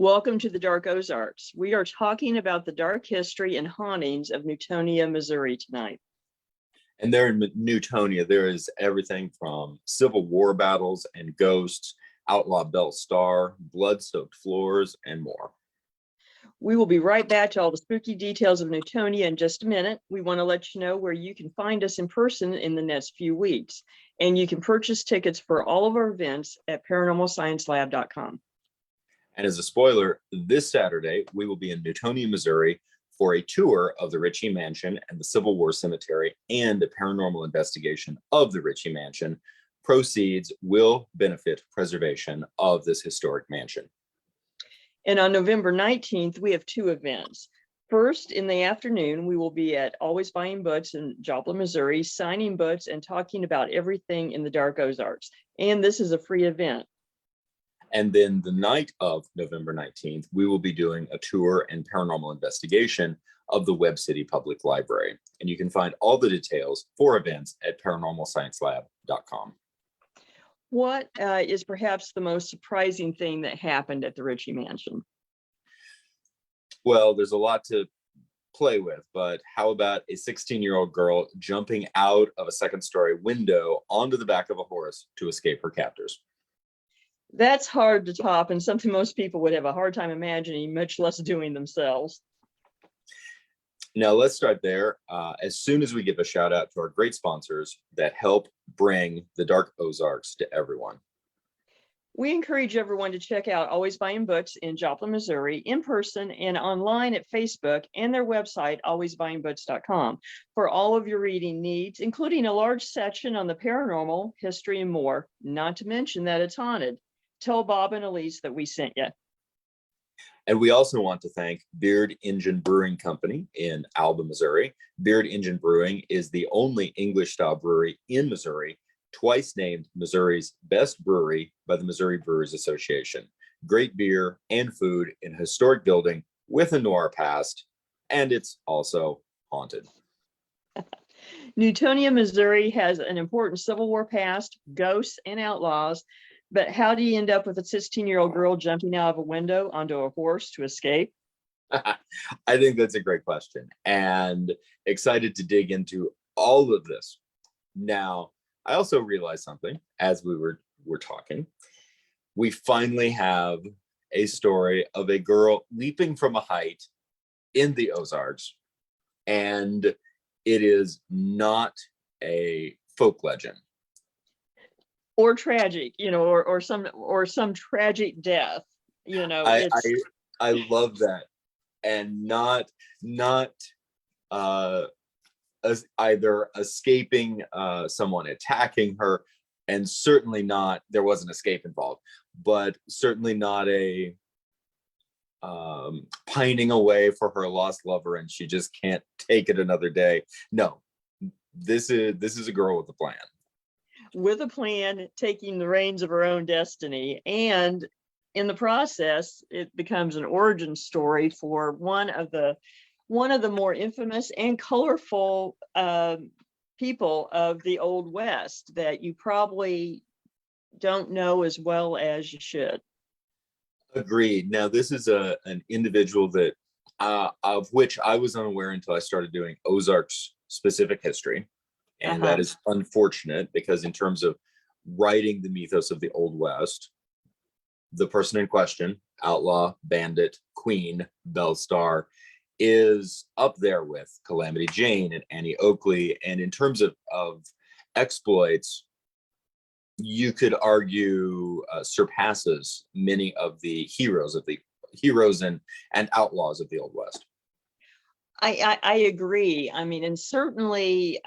Welcome to the Dark Ozarks. We are talking about the dark history and hauntings of Newtonia, Missouri tonight. And there in Newtonia, there is everything from Civil War battles and ghosts, outlaw Belle Starr, blood-soaked floors, and more. We will be right back to all the spooky details of Newtonia in just a minute. We want to let you know where you can find us in person in the next few weeks. And you can purchase tickets for all of our events at paranormalsciencelab.com. And as a spoiler, this Saturday, we will be in Newtonia, Missouri for a tour of the Ritchie Mansion and the Civil War Cemetery and a paranormal investigation of the Ritchie Mansion. Proceeds will benefit preservation of this historic mansion. And on November 19th, we have two events. First, in the afternoon, we will be at Always Buying Books in Joplin, Missouri, signing books and talking about everything in the Dark Ozarks. And this is a free event. And then the night of November 19th, we will be doing a tour and paranormal investigation of the Webb City Public Library. And you can find all the details for events at paranormalsciencelab.com. What is perhaps the most surprising thing that happened at the Ritchie Mansion? Well, there's a lot to play with, but how about a 16-year-old girl jumping out of a second-story window onto the back of a horse to escape her captors? That's hard to top and something most people would have a hard time imagining, much less doing themselves. Now, let's start there. As soon as we give a shout out to our great sponsors that help bring the Dark Ozarks to everyone. We encourage everyone to check out Always Buying Books in Joplin, Missouri, in person and online at Facebook and their website, alwaysbuyingbooks.com, for all of your reading needs, including a large section on the paranormal, history, and more, not to mention that it's haunted. Tell Bob and Elise that we sent you. And we also want to thank Beard Engine Brewing Company in Alba, Missouri. Beard Engine Brewing is the only English-style brewery in Missouri, twice named Missouri's best brewery by the Missouri Brewers Association. Great beer and food in a historic building with a noir past, and it's also haunted. Newtonia, Missouri has an important Civil War past, ghosts, and outlaws. But how do you end up with a 16-year-old girl jumping out of a window onto a horse to escape? I think that's a great question, and excited to dig into all of this. Now, I also realized something as we were talking. We finally have a story of a girl leaping from a height in the Ozarks, and it is not a folk legend. Or tragic, or some tragic death, I love that, and not as either escaping someone attacking her, and certainly not there was an escape involved, but certainly not a pining away for her lost lover and she just can't take it another day. No, this is a girl with a plan. With a plan, taking the reins of her own destiny, and in the process, it becomes an origin story for one of the more infamous and colorful people of the Old West that you probably don't know as well as you should. Agreed. Now, this is an individual that of which I was unaware until I started doing Ozarks specific history. And that is unfortunate because in terms of writing the mythos of the Old West, the person in question, outlaw, bandit, queen, Belle Starr, is up there with Calamity Jane and Annie Oakley. And in terms of exploits, you could argue surpasses many of the heroes and outlaws of the Old West. I agree. I mean, and certainly,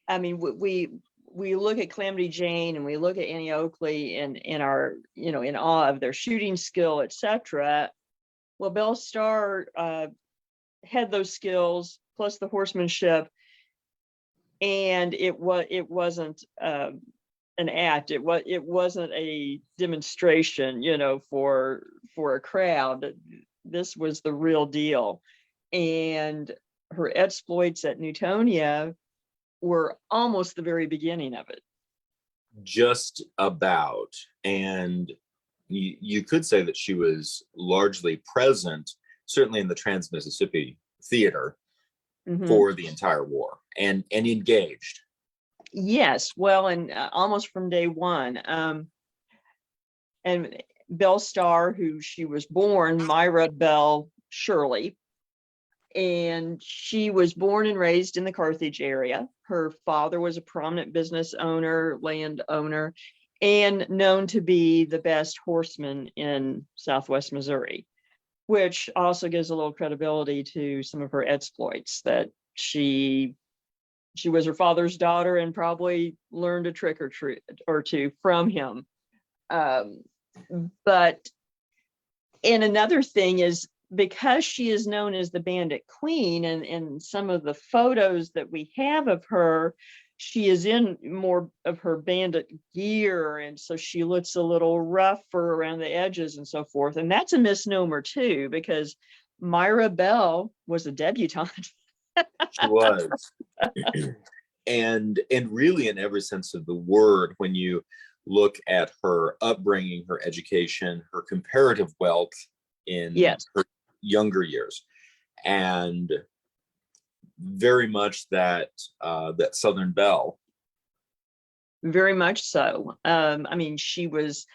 we look at Calamity Jane and we look at Annie Oakley and in our, in awe of their shooting skill, etc. Well, Belle Starr had those skills plus the horsemanship, and it wasn't an act. It wasn't a demonstration, for a crowd. This was the real deal. And her exploits at Newtonia were almost the very beginning of it. Just about. And you could say that she was largely present, certainly in the Trans-Mississippi theater, Mhm. for the entire war, and engaged. Yes, well, and almost from day one. And Belle Starr, who she was born, Myra Bell Shirley, and she was born and raised in the Carthage area. Her father was a prominent business owner, landowner, and known to be the best horseman in Southwest Missouri, which also gives a little credibility to some of her exploits, that she was her father's daughter and probably learned a trick or two from him. Um, but and another thing is, because she is known as the Bandit Queen, and some of the photos that we have of her, she is in more of her bandit gear, and so she looks a little rougher around the edges and so forth. And that's a misnomer too, because Myra Bell was a debutante. She was. And really, in every sense of the word, when you look at her upbringing, her education, her comparative wealth in Yes, her younger years, and very much that that Southern belle. very much so. I mean, she was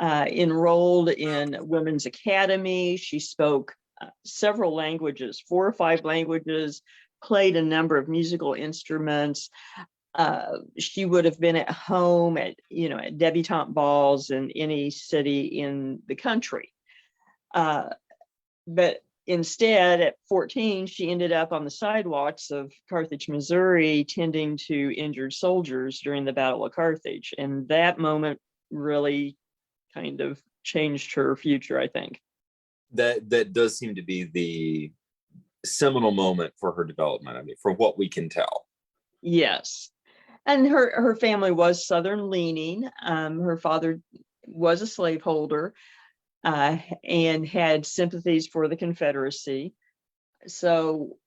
enrolled in Women's Academy. She spoke several languages, 4 or 5 languages, played a number of musical instruments. She would have been at home at, at debutante balls in any city in the country. But instead, at 14, she ended up on the sidewalks of Carthage, Missouri, tending to injured soldiers during the Battle of Carthage. And that moment really kind of changed her future, I think. That does seem to be the seminal moment for her development. I mean, from what we can tell. Yes. And her family was Southern leaning. Her father was a slaveholder and had sympathies for the Confederacy. So,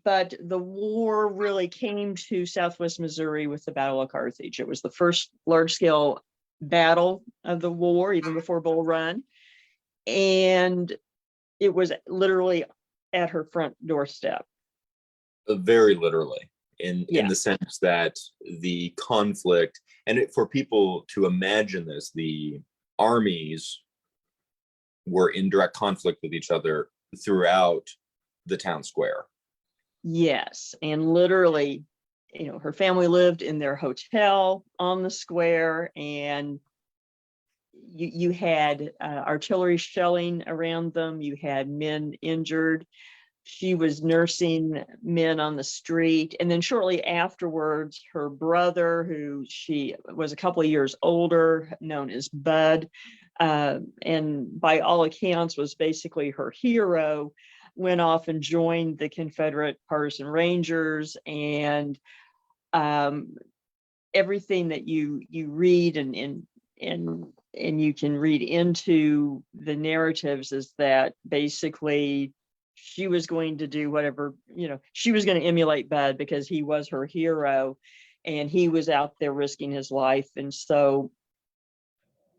but the war really came to Southwest Missouri with the Battle of Carthage. It was the first large-scale battle of the war, even before Bull Run. And it was literally at her front doorstep. Very literally, in Yeah. the sense that the conflict, and for people to imagine this, the armies were in direct conflict with each other throughout the town square. Yes. And literally, her family lived in their hotel on the square, and you had artillery shelling around them. You had men injured. She was nursing men on the street. And then shortly afterwards, her brother, who she was a couple of years older, known as Bud, and by all accounts was basically her hero, went off and joined the Confederate Partisan Rangers. And everything that you read and you can read into the narratives is that basically she was going to do whatever, she was going to emulate Bud because he was her hero and he was out there risking his life. And so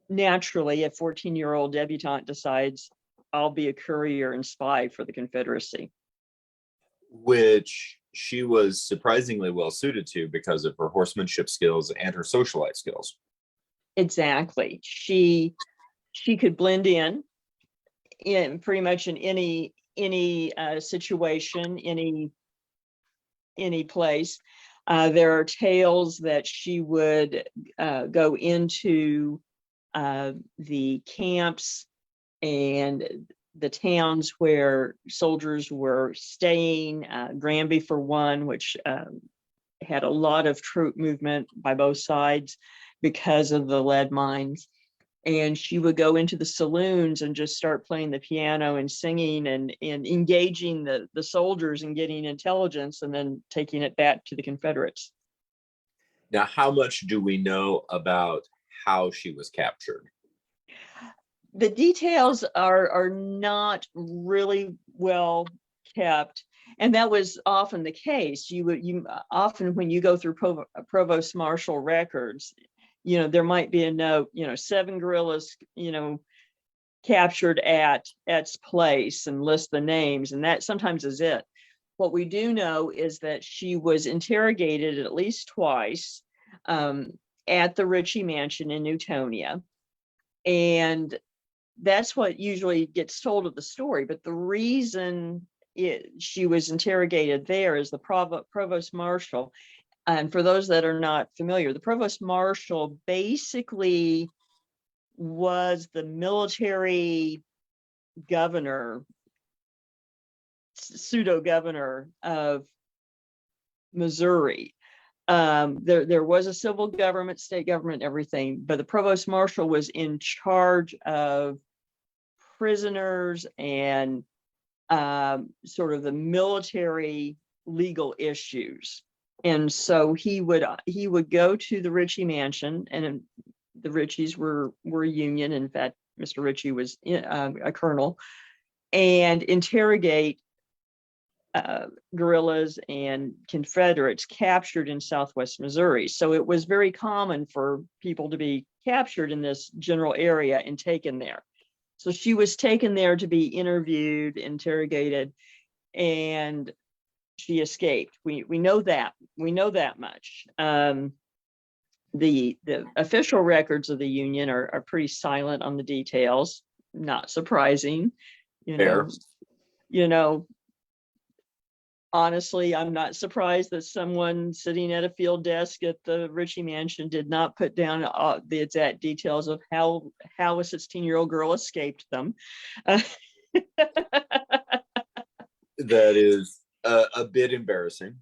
naturally, a 14-year-old debutante decides, I'll be a courier and spy for the Confederacy. Which she was surprisingly well suited to because of her horsemanship skills and her socialite skills. Exactly. She could blend in pretty much in any situation, any place. There are tales that she would go into the camps and the towns where soldiers were staying, Granby for one, which had a lot of troop movement by both sides because of the lead mines. And she would go into the saloons and just start playing the piano and singing and engaging the soldiers and getting intelligence and then taking it back to the Confederates. Now, how much do we know about how she was captured? The details are not really well kept, and that was often the case. You often, when you go through provost marshal records, there might be a note, 7 guerrillas, captured at X place, and list the names, and that sometimes is it. What we do know is that she was interrogated at least twice at the Ritchie Mansion in Newtonia. And that's what usually gets told of the story. But the reason she was interrogated there is the provost marshal. And for those that are not familiar, the provost marshal basically was the military governor, pseudo governor of Missouri. There was a civil government, state government, everything, but the provost marshal was in charge of prisoners and sort of the military legal issues. And so he would go to the Ritchie Mansion, and the Ritchies were Union. In fact, Mr. Ritchie was a colonel, and interrogate guerrillas and Confederates captured in Southwest Missouri. So it was very common for people to be captured in this general area and taken there. So she was taken there to be interviewed, interrogated, and she escaped. We know that. We know that much. The official records of the Union are pretty silent on the details. Not surprising, Fair. Honestly, I'm not surprised that someone sitting at a field desk at the Ritchie Mansion did not put down the exact details of how a 16-year-old girl escaped them. That is a bit embarrassing.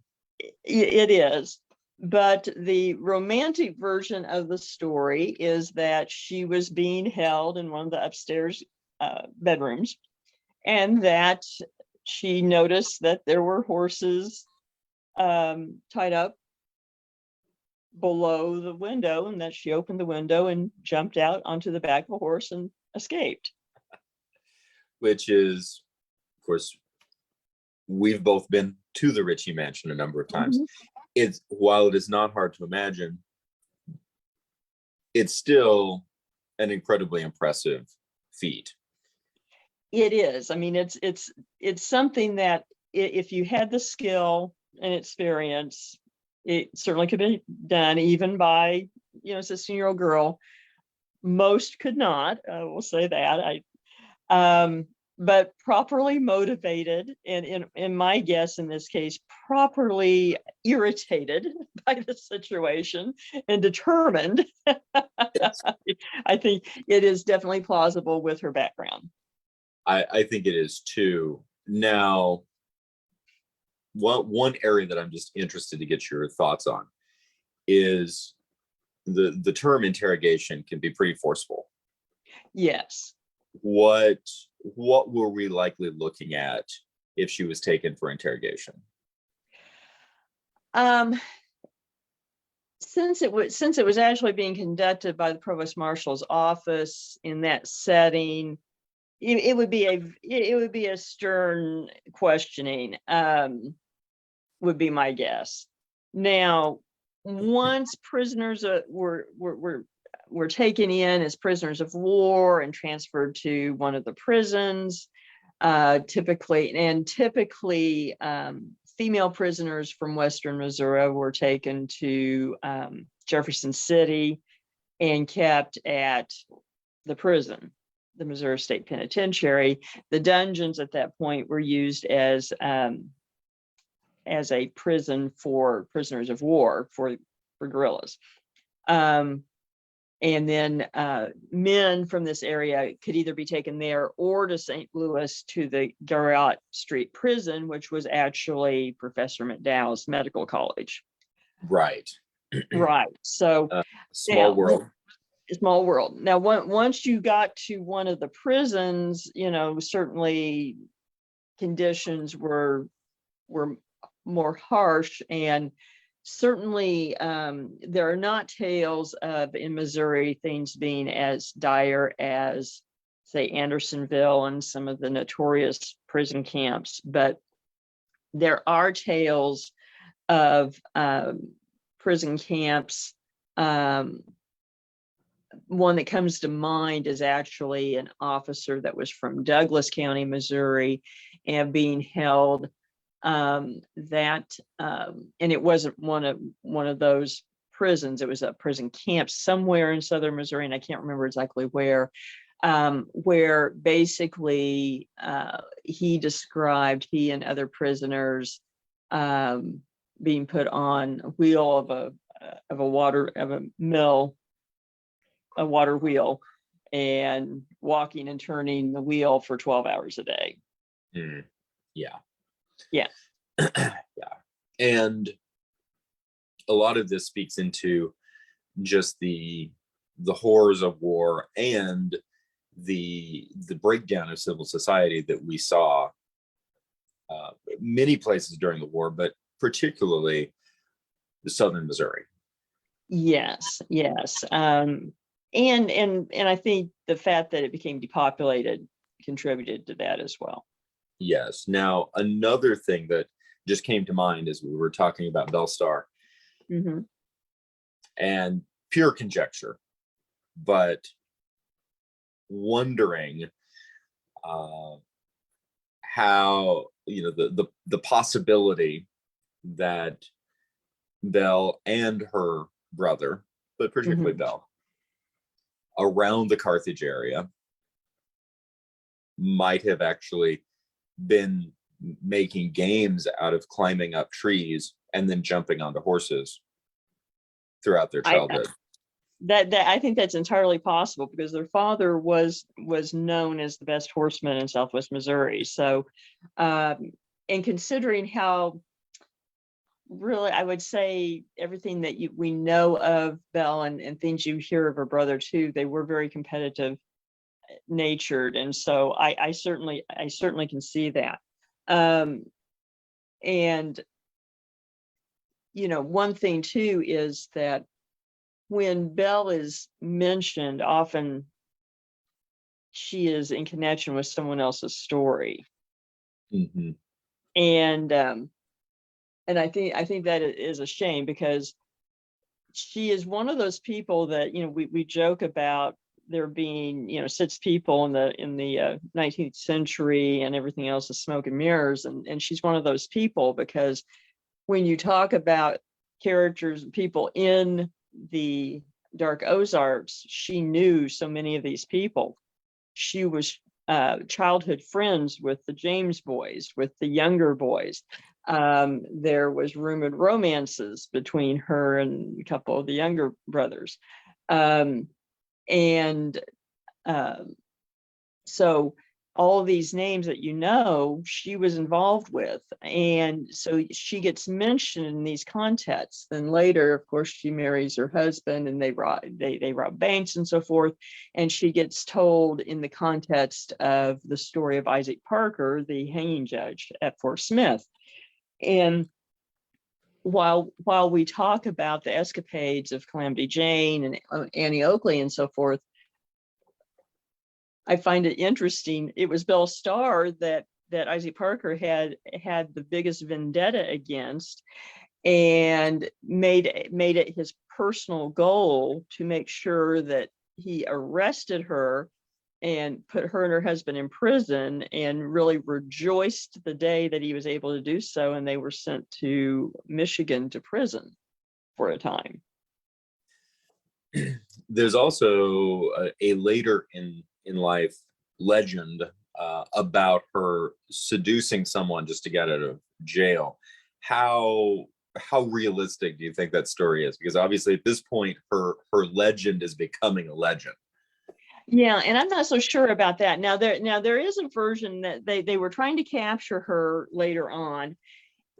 It is. But the romantic version of the story is that she was being held in one of the upstairs bedrooms, and that she noticed that there were horses tied up below the window, and that she opened the window and jumped out onto the back of a horse and escaped. Which is, of course, we've both been to the Ritchie Mansion a number of times. Mm-hmm. While it is not hard to imagine, it's still an incredibly impressive feat. It is. I mean, it's something that if you had the skill and experience, it certainly could be done even by, a 16-year-old girl. Most could not, I will say that. But properly motivated, and in my guess in this case, properly irritated by the situation and determined, yes. I think it is definitely plausible with her background. I think it is too. Now, one area that I'm just interested to get your thoughts on is the term interrogation can be pretty forceful. Yes. What were we likely looking at if she was taken for interrogation? Since it was actually being conducted by the provost marshal's office in that setting, it would be a stern questioning, would be my guess. Now, once prisoners were taken in as prisoners of war and transferred to one of the prisons, typically female prisoners from Western Missouri were taken to Jefferson City and kept at the prison, the Missouri State Penitentiary. The dungeons at that point were used as a prison for prisoners of war, for guerrillas. And then men from this area could either be taken there or to St. Louis to the Garrett Street Prison, which was actually Professor McDowell's medical college. Right. Right. So small world. Small world. Now, once you got to one of the prisons, certainly conditions were more harsh, and certainly there are not tales of, in Missouri, things being as dire as, say, Andersonville and some of the notorious prison camps, but there are tales of prison camps one that comes to mind is actually an officer that was from Douglas County, Missouri, and being held and it wasn't one of those prisons. It was a prison camp somewhere in southern Missouri, and I can't remember exactly where basically he described he and other prisoners being put on a wheel of a water wheel, and walking and turning the wheel for 12 hours a day. Yeah. Yeah. Yeah. And a lot of this speaks into just the horrors of war and the breakdown of civil society that we saw many places during the war, but particularly the southern Missouri. Yes. And I think the fact that it became depopulated contributed to that as well. Yes. Now, another thing that just came to mind as we were talking about Belle Starr, and pure conjecture, but wondering how, the possibility that Belle and her brother, but particularly Belle, around the Carthage area might have actually been making games out of climbing up trees and then jumping onto horses throughout their childhood. I think that's entirely possible, because their father was known as the best horseman in Southwest Missouri. So, and considering how, really, I would say everything that we know of Belle and things you hear of her brother too, they were very competitive natured, and so I certainly can see that. And one thing too is that when Belle is mentioned, often she is in connection with someone else's story. And I think that is a shame, because she is one of those people that we joke about there being 6 people in the 19th century and everything else is smoke and mirrors, and she's one of those people, because when you talk about characters and people in the Dark Ozarks, she knew so many of these people. She was childhood friends with the James boys, with the younger boys. There was rumored romances between her and a couple of the younger brothers. So all these names that she was involved with, and so she gets mentioned in these contexts. Then later, of course, she marries her husband, and they rob banks and so forth, and she gets told in the context of the story of Isaac Parker, the hanging judge at Fort Smith. And while we talk about the escapades of Calamity Jane and Annie Oakley and so forth, I find it interesting. It was Belle Starr that Isaac Parker had the biggest vendetta against, and made it his personal goal to make sure that he arrested her and put her and her husband in prison, and really rejoiced the day that he was able to do so, and they were sent to Michigan to prison for a time. There's also a later in life legend about her seducing someone just to get out of jail. How realistic do you think that story is? Because obviously at this point her legend is becoming a legend. Yeah, and I'm not so sure about that. Now there is a version that they were trying to capture her later on,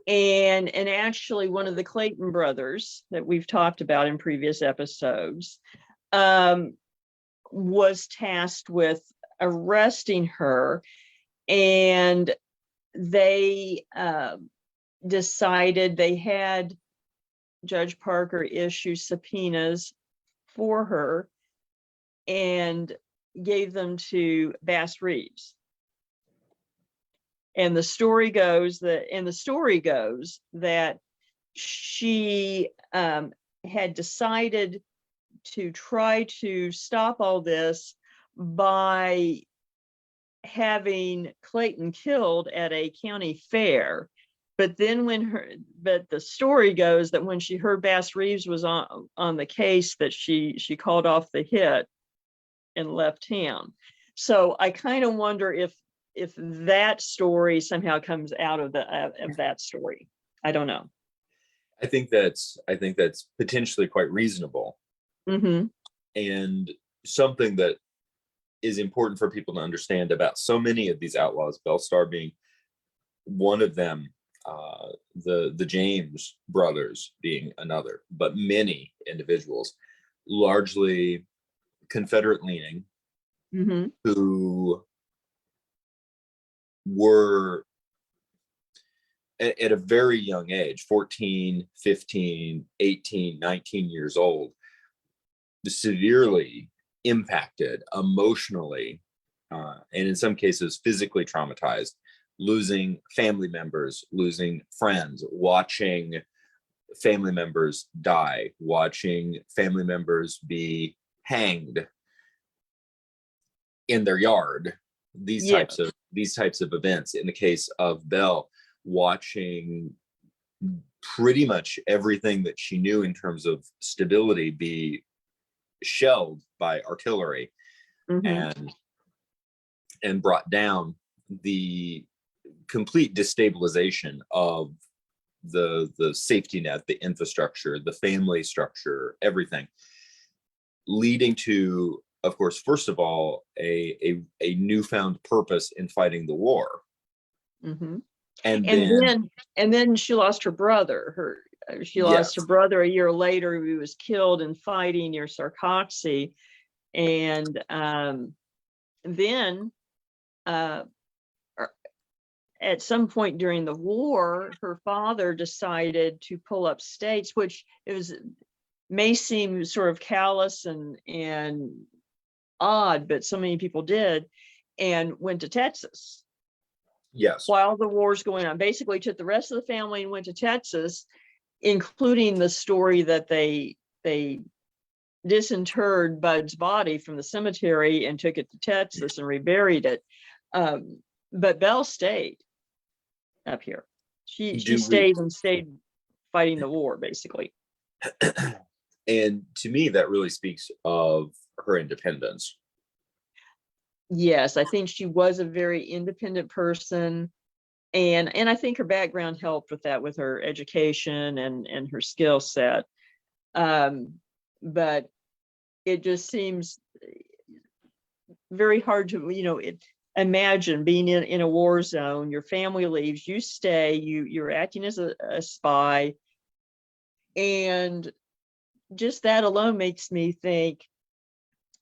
and actually one of the Clayton brothers that we've talked about in previous episodes was tasked with arresting her, and they decided, they had Judge Parker issue subpoenas for her and gave them to Bass Reeves. And the story goes that she had decided to try to stop all this by having Clayton killed at a county fair. But then but the story goes that when she heard Bass Reeves was on the case, that she called off the hit and left town. So I kind of wonder if that story somehow comes out of that story. I don't know. I think that's potentially quite reasonable. Mm-hmm. And something that is important for people to understand about so many of these outlaws, Bellstar being one of them, the James brothers being another, but many individuals, largely Confederate leaning, Mm-hmm. who were at a very young age, 14, 15, 18, 19 years old, severely impacted emotionally, and in some cases physically traumatized, losing family members, losing friends, watching family members die, watching family members be hanged in their yard, these types of events. In the case of Belle, watching pretty much everything that she knew in terms of stability be shelled by artillery, Mm-hmm. and brought down, the complete destabilization of the safety net, the infrastructure, the family structure, everything, leading to, of course, first of all, a newfound purpose in fighting the war. Mm-hmm. And then she lost her brother. She lost her brother a year later. He was killed in fighting near Sarcoxy. And then at some point during the war, her father decided to pull up stakes, which may seem sort of callous and odd, but so many people did, and went to Texas. Yes. While the war's going on, basically took the rest of the family and went to Texas, including the story that they disinterred Bud's body from the cemetery and took it to Texas and reburied it. But Belle stayed up here. She stayed fighting the war, basically. And to me, that really speaks of her independence. Yes, I think she was a very independent person. And I think her background helped with that, with her education and her skill set. But it just seems very hard to, imagine being in a war zone. Your family leaves, you stay, you're acting as a spy. And just that alone makes me think,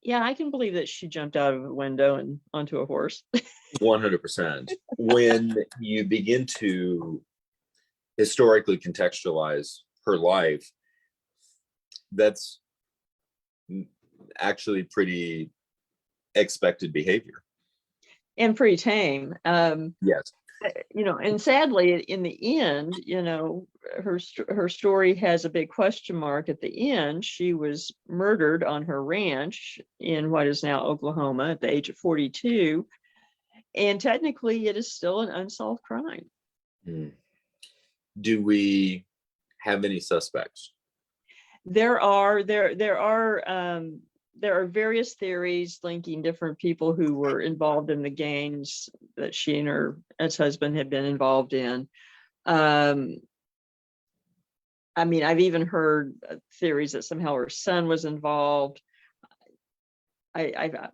yeah, I can believe that she jumped out of a window and onto a horse. 100%. When you begin to historically contextualize her life, that's actually pretty expected behavior. And pretty tame. Yes. And sadly, in the end, her story has a big question mark at the end. She was murdered on her ranch in what is now Oklahoma at the age of 42. And technically, it is still an unsolved crime. Do we have any suspects? There are various theories linking different people who were involved in the gangs that she and her ex-husband had been involved in. I've even heard theories that somehow her son was involved. I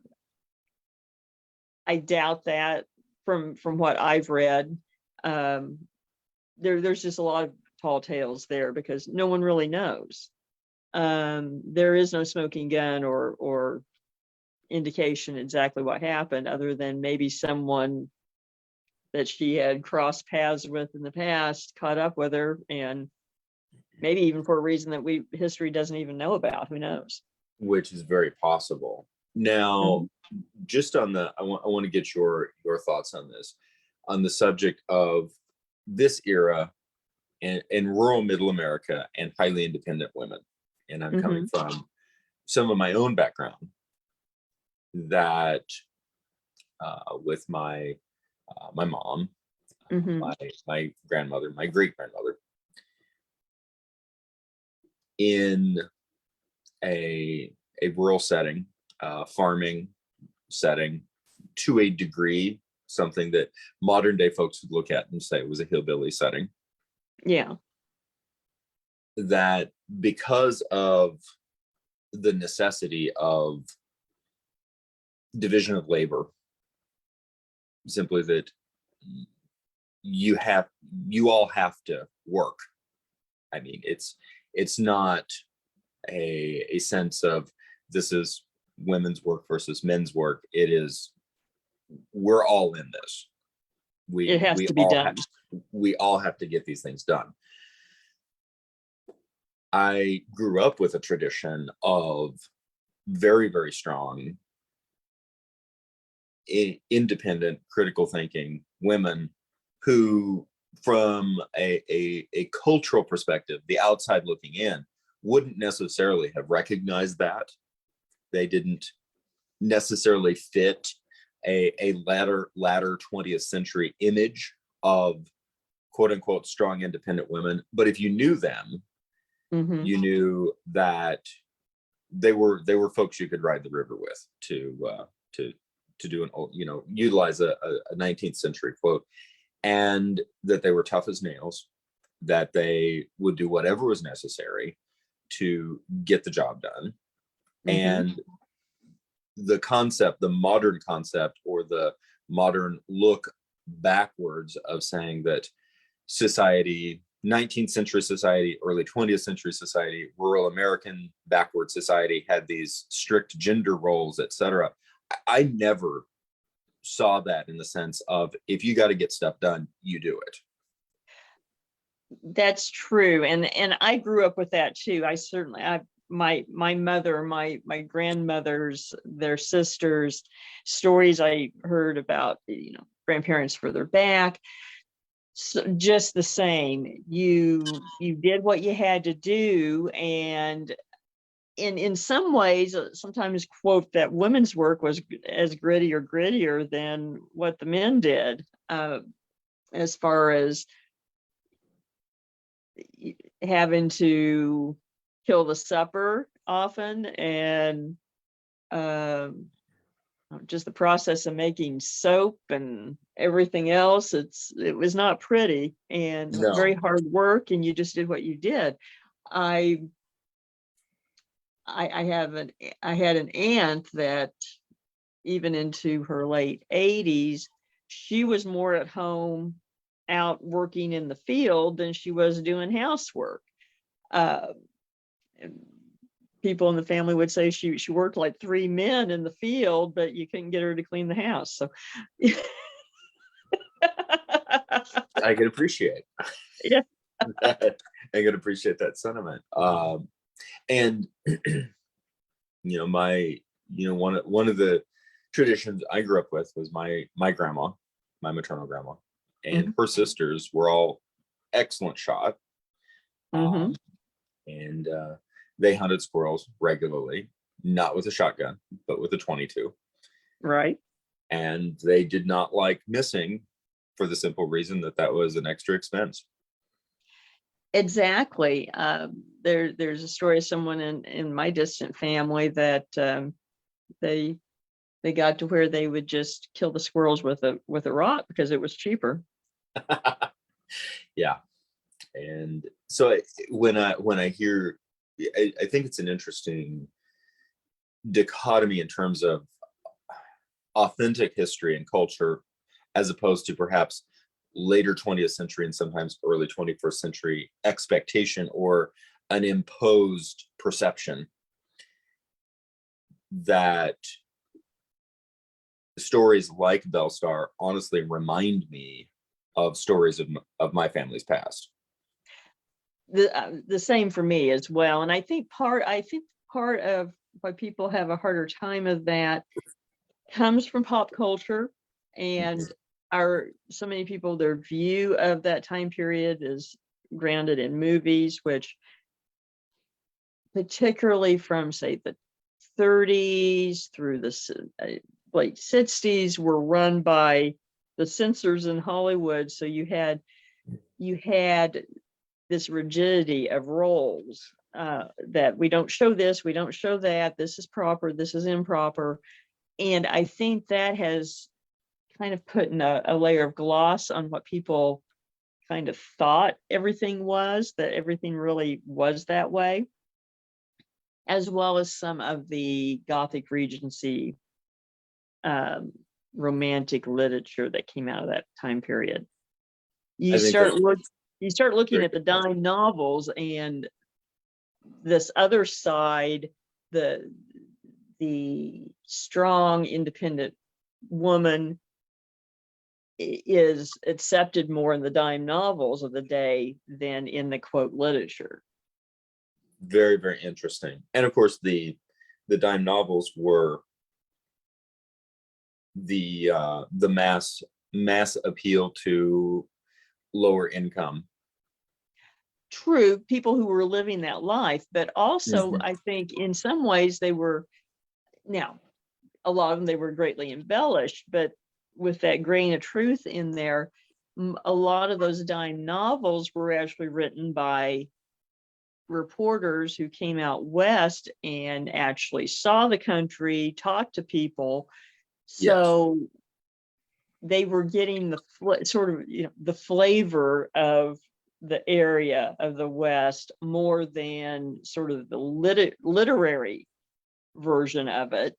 doubt that from what I've read. There's just a lot of tall tales there because no one really knows. There is no smoking gun or indication exactly what happened, other than maybe someone that she had crossed paths with in the past caught up with her, and maybe even for a reason that history doesn't even know about. Who knows? Which is very possible. Now, just on I want to get your thoughts on this, on the subject of this era in rural middle America and highly independent women. And I'm coming from some of my own background that with my my mom, Mhm. my grandmother, my great grandmother, in a rural setting, farming setting, to a degree, something that modern day folks would look at and say it was a hillbilly setting. Yeah. That because of the necessity of division of labor, simply that you all have to work. I mean, it's not a sense of this is women's work versus men's work. It is, we're all in this. It has to be done. We all have to get these things done. I grew up with a tradition of very, very strong, independent, critical thinking women who, from a cultural perspective, the outside looking in, wouldn't necessarily have recognized that. They didn't necessarily fit a latter 20th century image of quote unquote strong independent women. But if you knew them, Mhm. you knew that they were folks you could ride the river with to do an old, utilize a 19th century quote, and that they were tough as nails, that they would do whatever was necessary to get the job done. Mhm. And the concept, the modern concept, or the modern look backwards of saying that society, 19th century society, early 20th century society, rural American backward society had these strict gender roles, etc. I never saw that in the sense of, if you got to get stuff done, you do it. That's true. And I grew up with that too. My mother, my grandmothers, their sisters, stories I heard about, grandparents further back. So just the same, you did what you had to do, and in some ways, sometimes quote that women's work was as grittier than what the men did, as far as having to kill the supper often, and um, just the process of making soap and everything else. It was not pretty and very No. hard work, and you just did what you did. I I had an aunt that even into her late 80s, she was more at home out working in the field than she was doing housework. Uh, People in the family would say she worked like three men in the field, but you couldn't get her to clean the house. So I can appreciate. yeah. I can appreciate that sentiment. And one of the traditions I grew up with was my grandma, my maternal grandma, and Mhm. her sisters were all excellent shot. Mhm. And they hunted squirrels regularly, not with a shotgun, but with a 22. Right. And they did not like missing, for the simple reason that that was an extra expense. Exactly. There's a story of someone in my distant family that they they got to where they would just kill the squirrels with a rock because it was cheaper. Yeah. And so when I hear, I think it's an interesting dichotomy in terms of authentic history and culture, as opposed to perhaps later 20th century and sometimes early 21st century expectation or an imposed perception, that stories like Bellstar honestly remind me of stories of my family's past. The same for me as well. And I think part of why people have a harder time of that comes from pop culture, and our so many people, their view of that time period is grounded in movies, which particularly from say the 30s through the late 60s were run by the censors in Hollywood. So you had this rigidity of roles, that we don't show this, we don't show that, this is proper, this is improper. And I think that has kind of put in a layer of gloss on what people kind of thought everything was, that everything really was that way, as well as some of the Gothic Regency romantic literature that came out of that time period. You start looking very at the good point. dime novels, and this other side, the strong, independent woman is accepted more in the dime novels of the day than in the quote literature. Very, very interesting. And of course, the dime novels were the mass appeal to lower income. True, people who were living that life, but also Mhm. I think in some ways they were, now a lot of them, they were greatly embellished, but with that grain of truth in there, a lot of those dime novels were actually written by reporters who came out west and actually saw the country, talked to people. Yes, So they were getting the sort of, the flavor of the area of the West more than sort of the literary version of it.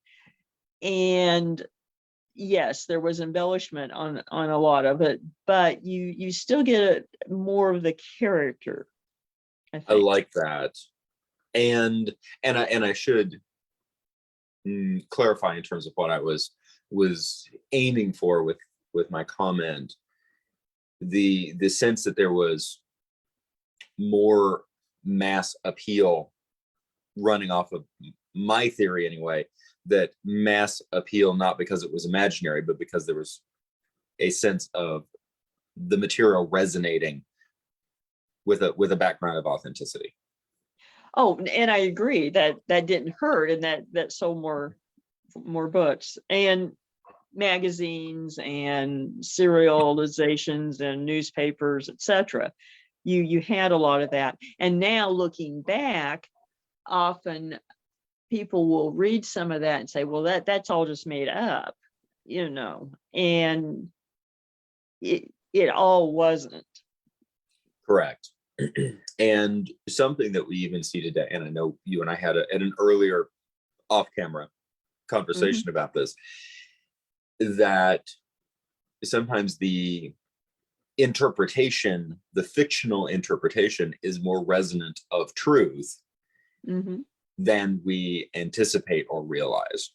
And yes, there was embellishment on a lot of it, but you still get more of the character, I I think. like that. And I should clarify in terms of what I was aiming for with my comment. The sense that there was more mass appeal running off of my theory anyway, that mass appeal not because it was imaginary, but because there was a sense of the material resonating with a background of authenticity. Oh, and I agree that that didn't hurt, and that sold more books and magazines and serializations and newspapers, etc. You had a lot of that. And now looking back, often people will read some of that and say, well, that's all just made up, and it all wasn't. Correct. And something that we even see today, and I know you and I had an earlier off-camera Mhm. conversation about this, that sometimes the interpretation, the fictional interpretation, is more resonant of truth Mhm. than we anticipate or realize.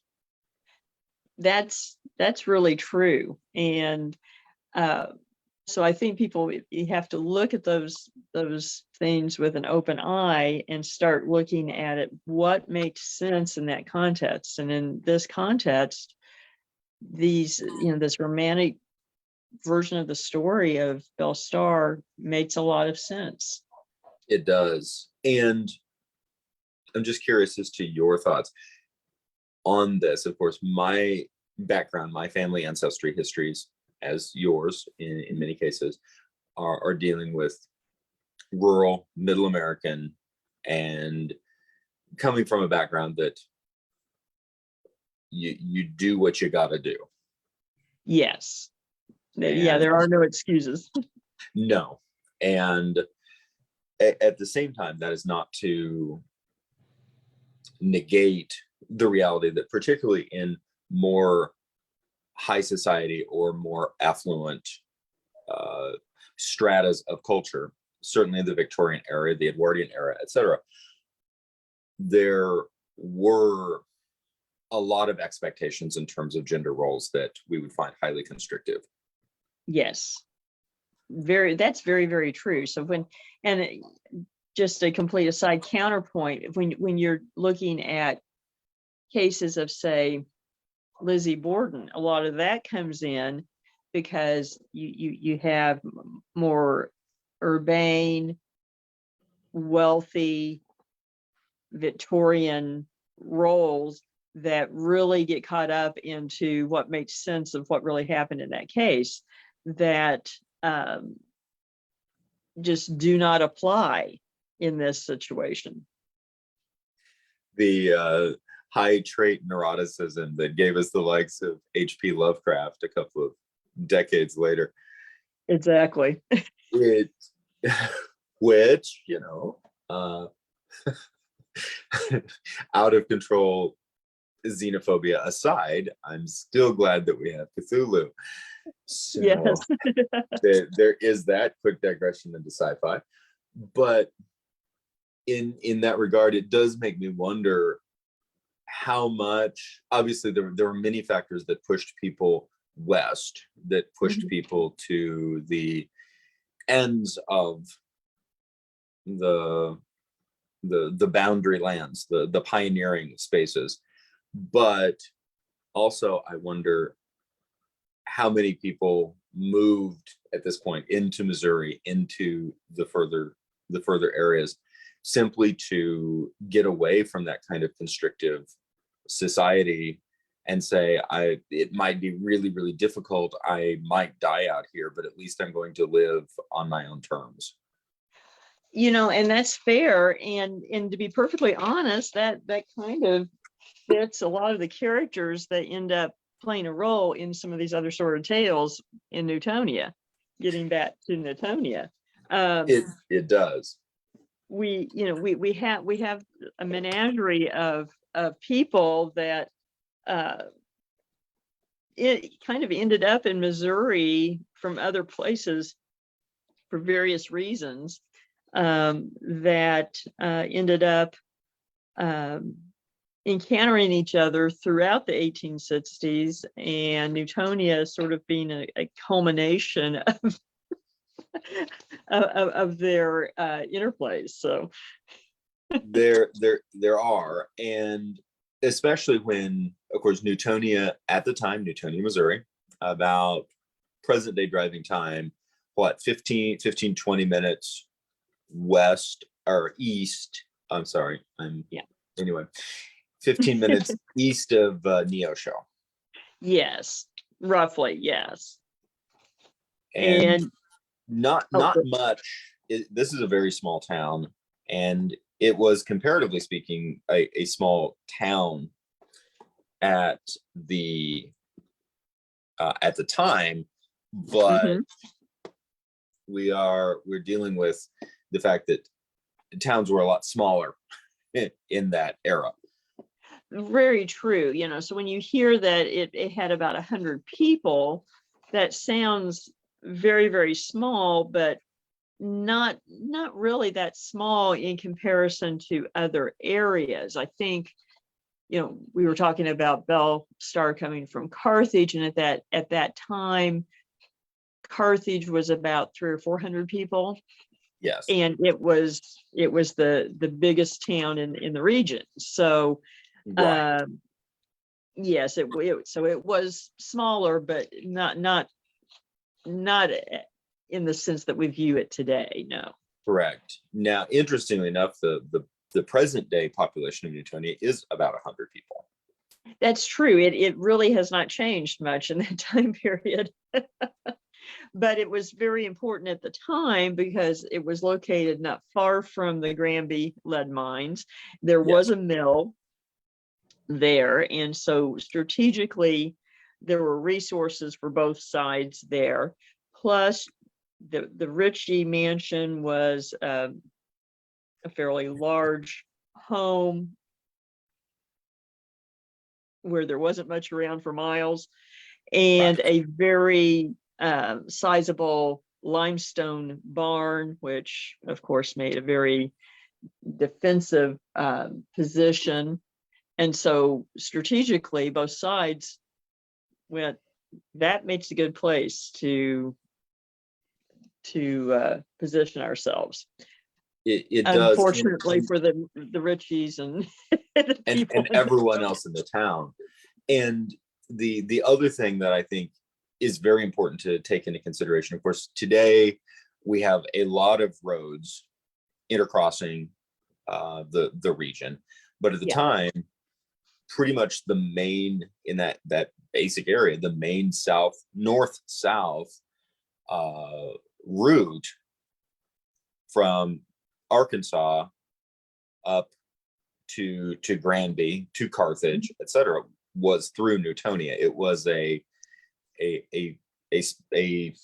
That's really true. And uh, so I think people, you have to look at those things with an open eye and start looking at it, what makes sense in that context. And in this context, this romantic version of the story of Belle Starr makes a lot of sense. It does. And I'm just curious as to your thoughts on this. Of course, my background, my family ancestry histories, as yours in many cases, are dealing with rural, middle American, and coming from a background that you do what you got to do. Yes. Yeah, And there are no excuses. no. And at the same time, that is not to negate the reality that, particularly in more high society or more affluent stratas of culture, certainly in the Victorian era, the Edwardian era, etc., there were a lot of expectations in terms of gender roles that we would find highly constrictive. Yes. That's very, very true. So just a complete aside counterpoint, when you're looking at cases of, say, Lizzie Borden, a lot of that comes in because you have more urbane, wealthy Victorian roles that really get caught up into what makes sense of what really happened in that case that just do not apply in this situation. The high trait neuroticism that gave us the likes of H.P. Lovecraft a couple of decades later. Exactly. It, which, out of control xenophobia aside, I'm still glad that we have Cthulhu. So Yes. there is that quick digression into sci-fi. But in that regard, it does make me wonder how much, obviously there were many factors that pushed people west, that pushed people to the ends of the boundary lands, the pioneering spaces. But also I wonder how many people moved at this point into Missouri, into the further areas, simply to get away from that kind of constrictive society and say, it might be really, really difficult. I might die out here, but at least I'm going to live on my own terms. And that's fair. And to be perfectly honest, that kind of fits a lot of the characters that end up playing a role in some of these other sort of tales in Newtonia. Getting back to Newtonia, it does. We have a menagerie of people that it kind of ended up in Missouri from other places for various reasons, that ended up encountering each other throughout the 1860s, and Newtonia sort of being a culmination of their interplays. So there are, and especially when, of course, Newtonia at the time, Newtonia, Missouri, about present day driving time, 20 minutes west or east. I'm sorry. Anyway, 15 minutes east of Neosho. Yes, roughly, yes. And not much. This is a very small town, and it was, comparatively speaking, a small town at the time, but we're dealing with the fact that towns were a lot smaller in that era. Very true. So when you hear that it had about 100 people, that sounds very, very small, but not really that small in comparison to other areas. I think, we were talking about Belle Starr coming from Carthage, and at that time, Carthage was about 300 or 400 people. Yes. And it was the biggest town in the region. So right. Yes, so it was smaller, but not in the sense that we view it today. No. Correct. Now, interestingly enough, the present day population of Newtonia is about 100 people. That's true. It really has not changed much in that time period. But it was very important at the time because it was located not far from the Granby lead mines. There was a mill there, and so strategically there were resources for both sides there. Plus, the Ritchie mansion was a fairly large home where there wasn't much around for miles, and a very sizable limestone barn, which of course made a very defensive position. And so strategically, both sides went, that makes a good place to position ourselves. It does. Unfortunately for the Ritchies and and everyone else in the town. And the other thing that I think is very important to take into consideration, of course, today we have a lot of roads intercrossing the region, but at the time pretty much the main, in that basic area, the main north-south route from Arkansas up to Granby, to Carthage, etc., was through Newtonia. It was a a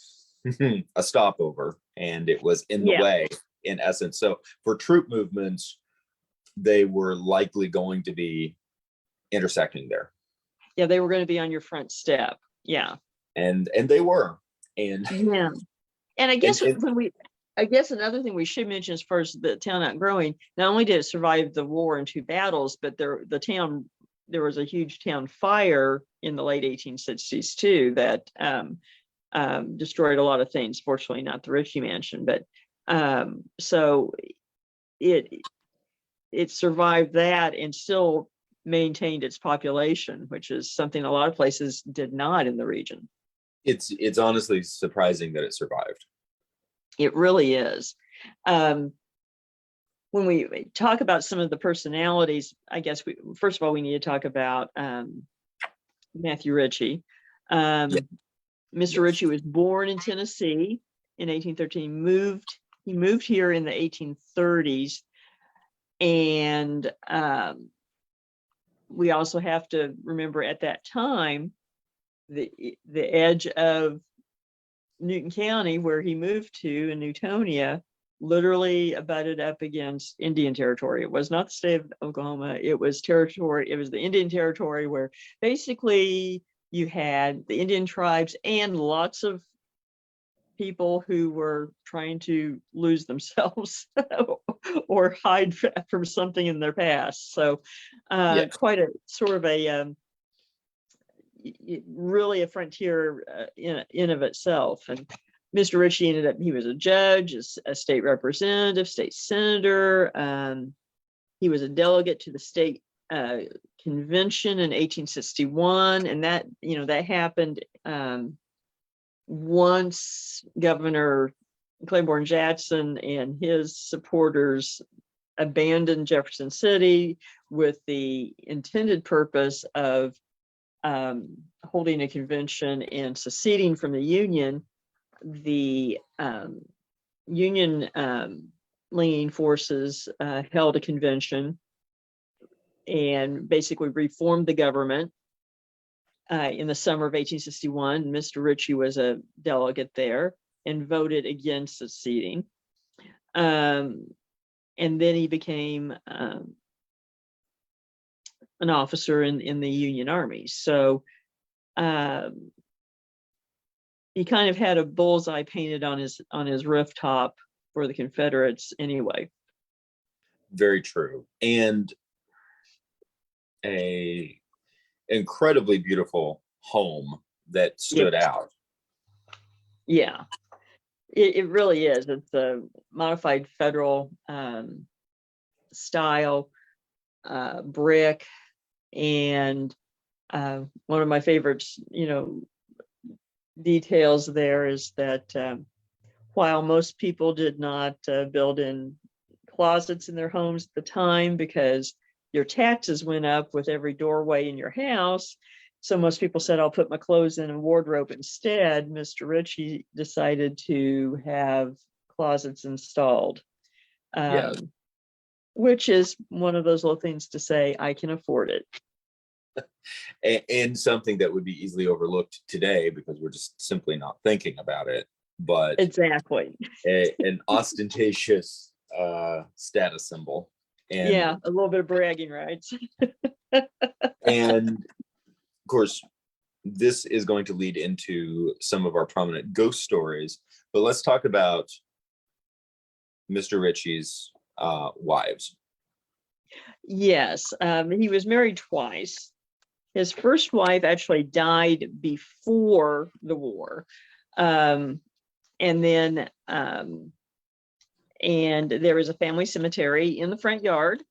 stopover, and it was in the way, in essence. So for troop movements, they were likely going to be intersecting there. Yeah, they were going to be on your front step. Yeah. And they were. And yeah. And I guess another thing we should mention as far as the town outgrowing, not only did it survive the war and 2 battles, but there was a huge town fire in the late 1860s too that destroyed a lot of things. Fortunately, not the Ritchie Mansion, but so it survived that and still maintained its population, which is something a lot of places did not in the region. It's honestly surprising that it survived. It really is. When we talk about some of the personalities, I guess first of all, we need to talk about Matthew Ritchie. Mr. Ritchie was born in Tennessee in 1813. He moved here in the 1830s, and we also have to remember at that time the edge of Newton County, where he moved to in Newtonia, literally abutted up against Indian territory. It was not the state of Oklahoma. It was territory. It was the Indian territory, where basically you had the Indian tribes and lots of people who were trying to lose themselves or hide from something in their past. So quite a sort of a really a frontier in of itself. And Mr. Ritchie he was a judge, a state representative, state senator. He was a delegate to the state convention in 1861, and that happened once Governor Claiborne Jackson and his supporters abandoned Jefferson City with the intended purpose of holding a convention and seceding from the Union. The Union leaning forces held a convention and basically reformed the government in the summer of 1861. Mr. Ritchie was a delegate there and voted against seceding. And then he became an officer in the Union Army. So he kind of had a bullseye painted on his rooftop for the Confederates anyway. Very true. And a incredibly beautiful home that stood out. Yeah, it really is. It's a modified Federal style brick. And one of my favorites, details there is that while most people did not build in closets in their homes at the time because your taxes went up with every doorway in your house, so most people said, I'll put my clothes in a wardrobe instead. Mr. Ritchie decided to have closets installed, which is one of those little things to say, I can afford it. And something that would be easily overlooked today because we're just simply not thinking about it. But exactly, an ostentatious status symbol. And a little bit of bragging rights. And of course, this is going to lead into some of our prominent ghost stories. But let's talk about Mr. Ritchie's wives. Yes, he was married twice. His first wife actually died before the war. And then and there was a family cemetery in the front yard,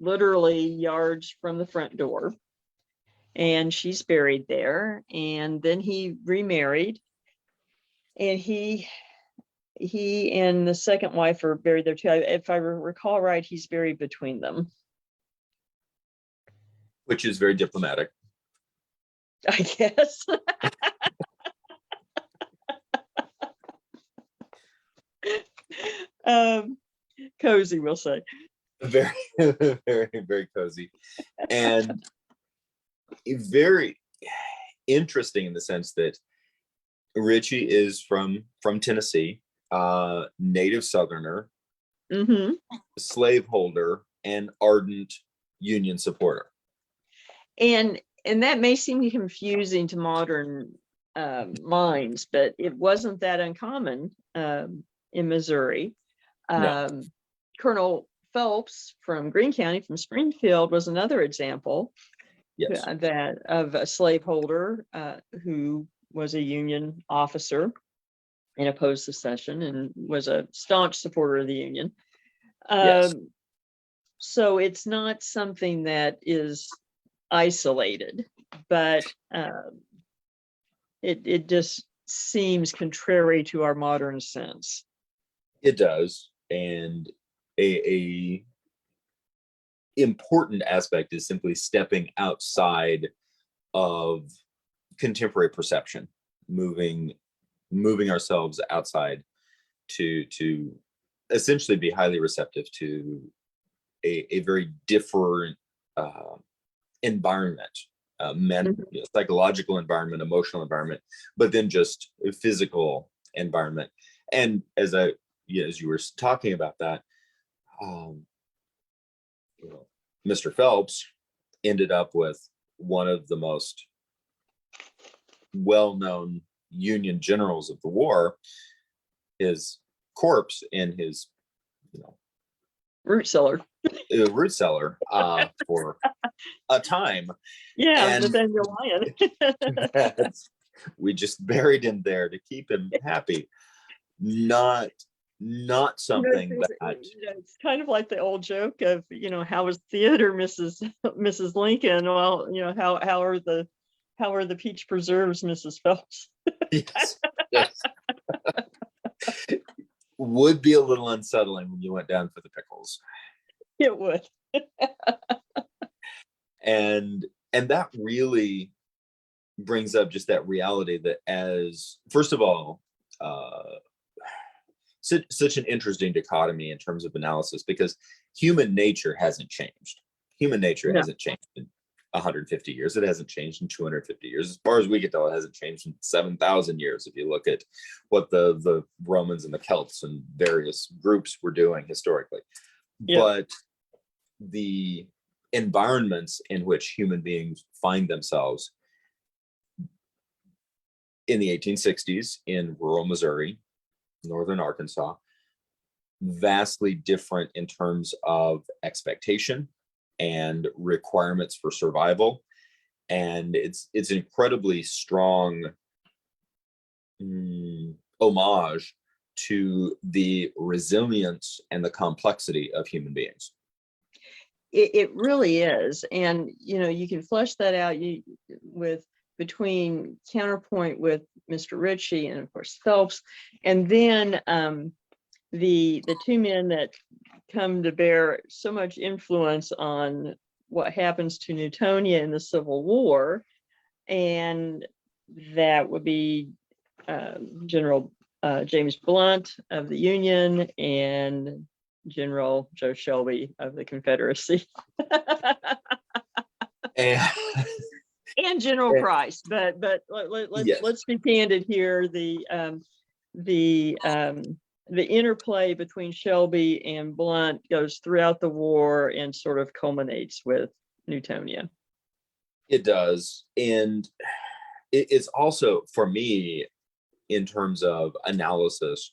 literally yards from the front door. And she's buried there. And then he remarried, and he and the second wife are buried there too. If I recall right, he's buried between them. which is very diplomatic. I guess. Cozy, we'll say. Very, very, very cozy, and very interesting in the sense that Richie is from Tennessee, native Southerner, Mm-hmm. slaveholder, and ardent Union supporter. And that may seem confusing to modern minds, but it wasn't that uncommon in Missouri. No. Colonel Phelps from Greene County, from Springfield, was another example Yes. that of a slaveholder who was a Union officer and opposed secession and was a staunch supporter of the Union. Yes. So it's not something that is isolated, but it just seems contrary to our modern sense. It does, and a important aspect is simply stepping outside of contemporary perception, moving ourselves outside to essentially be highly receptive to a very different environment, psychological environment, emotional environment, but then just a physical environment. And as you were talking about that, Mr. Phelps ended up with one of the most well-known Union generals of the war, his corpse in his root cellar for a time. Yeah, and Nathaniel Lyon. we just buried him there to keep him happy. Not something that it's kind of like the old joke of, how was theater, Mrs. Lincoln? Well, how are the peach preserves, Mrs. Phelps? Yes, yes. Would be a little unsettling when you went down for the pickles. It would. and that really brings up just that reality that, as first of all, such an interesting dichotomy in terms of analysis, because human nature hasn't changed. Human nature hasn't changed in 150 years. It hasn't changed in 250 years. As far as we can tell, it hasn't changed in 7,000 years. If you look at what the Romans and the Celts and various groups were doing historically. Yeah. But the environments in which human beings find themselves in the 1860s in rural Missouri, northern Arkansas, vastly different in terms of expectation and requirements for survival. And it's an incredibly strong homage to the resilience and the complexity of human beings. It really is. And, you can flesh that out between counterpoint with Mr. Ritchie and, of course, Phelps. And then the two men that come to bear so much influence on what happens to Newtonia in the Civil War. And that would be General James Blunt of the Union and General Joe Shelby of the Confederacy. And General Price, but let's be candid here. The interplay between Shelby and Blunt goes throughout the war and sort of culminates with Newtonia. It does, and it's also, for me, in terms of analysis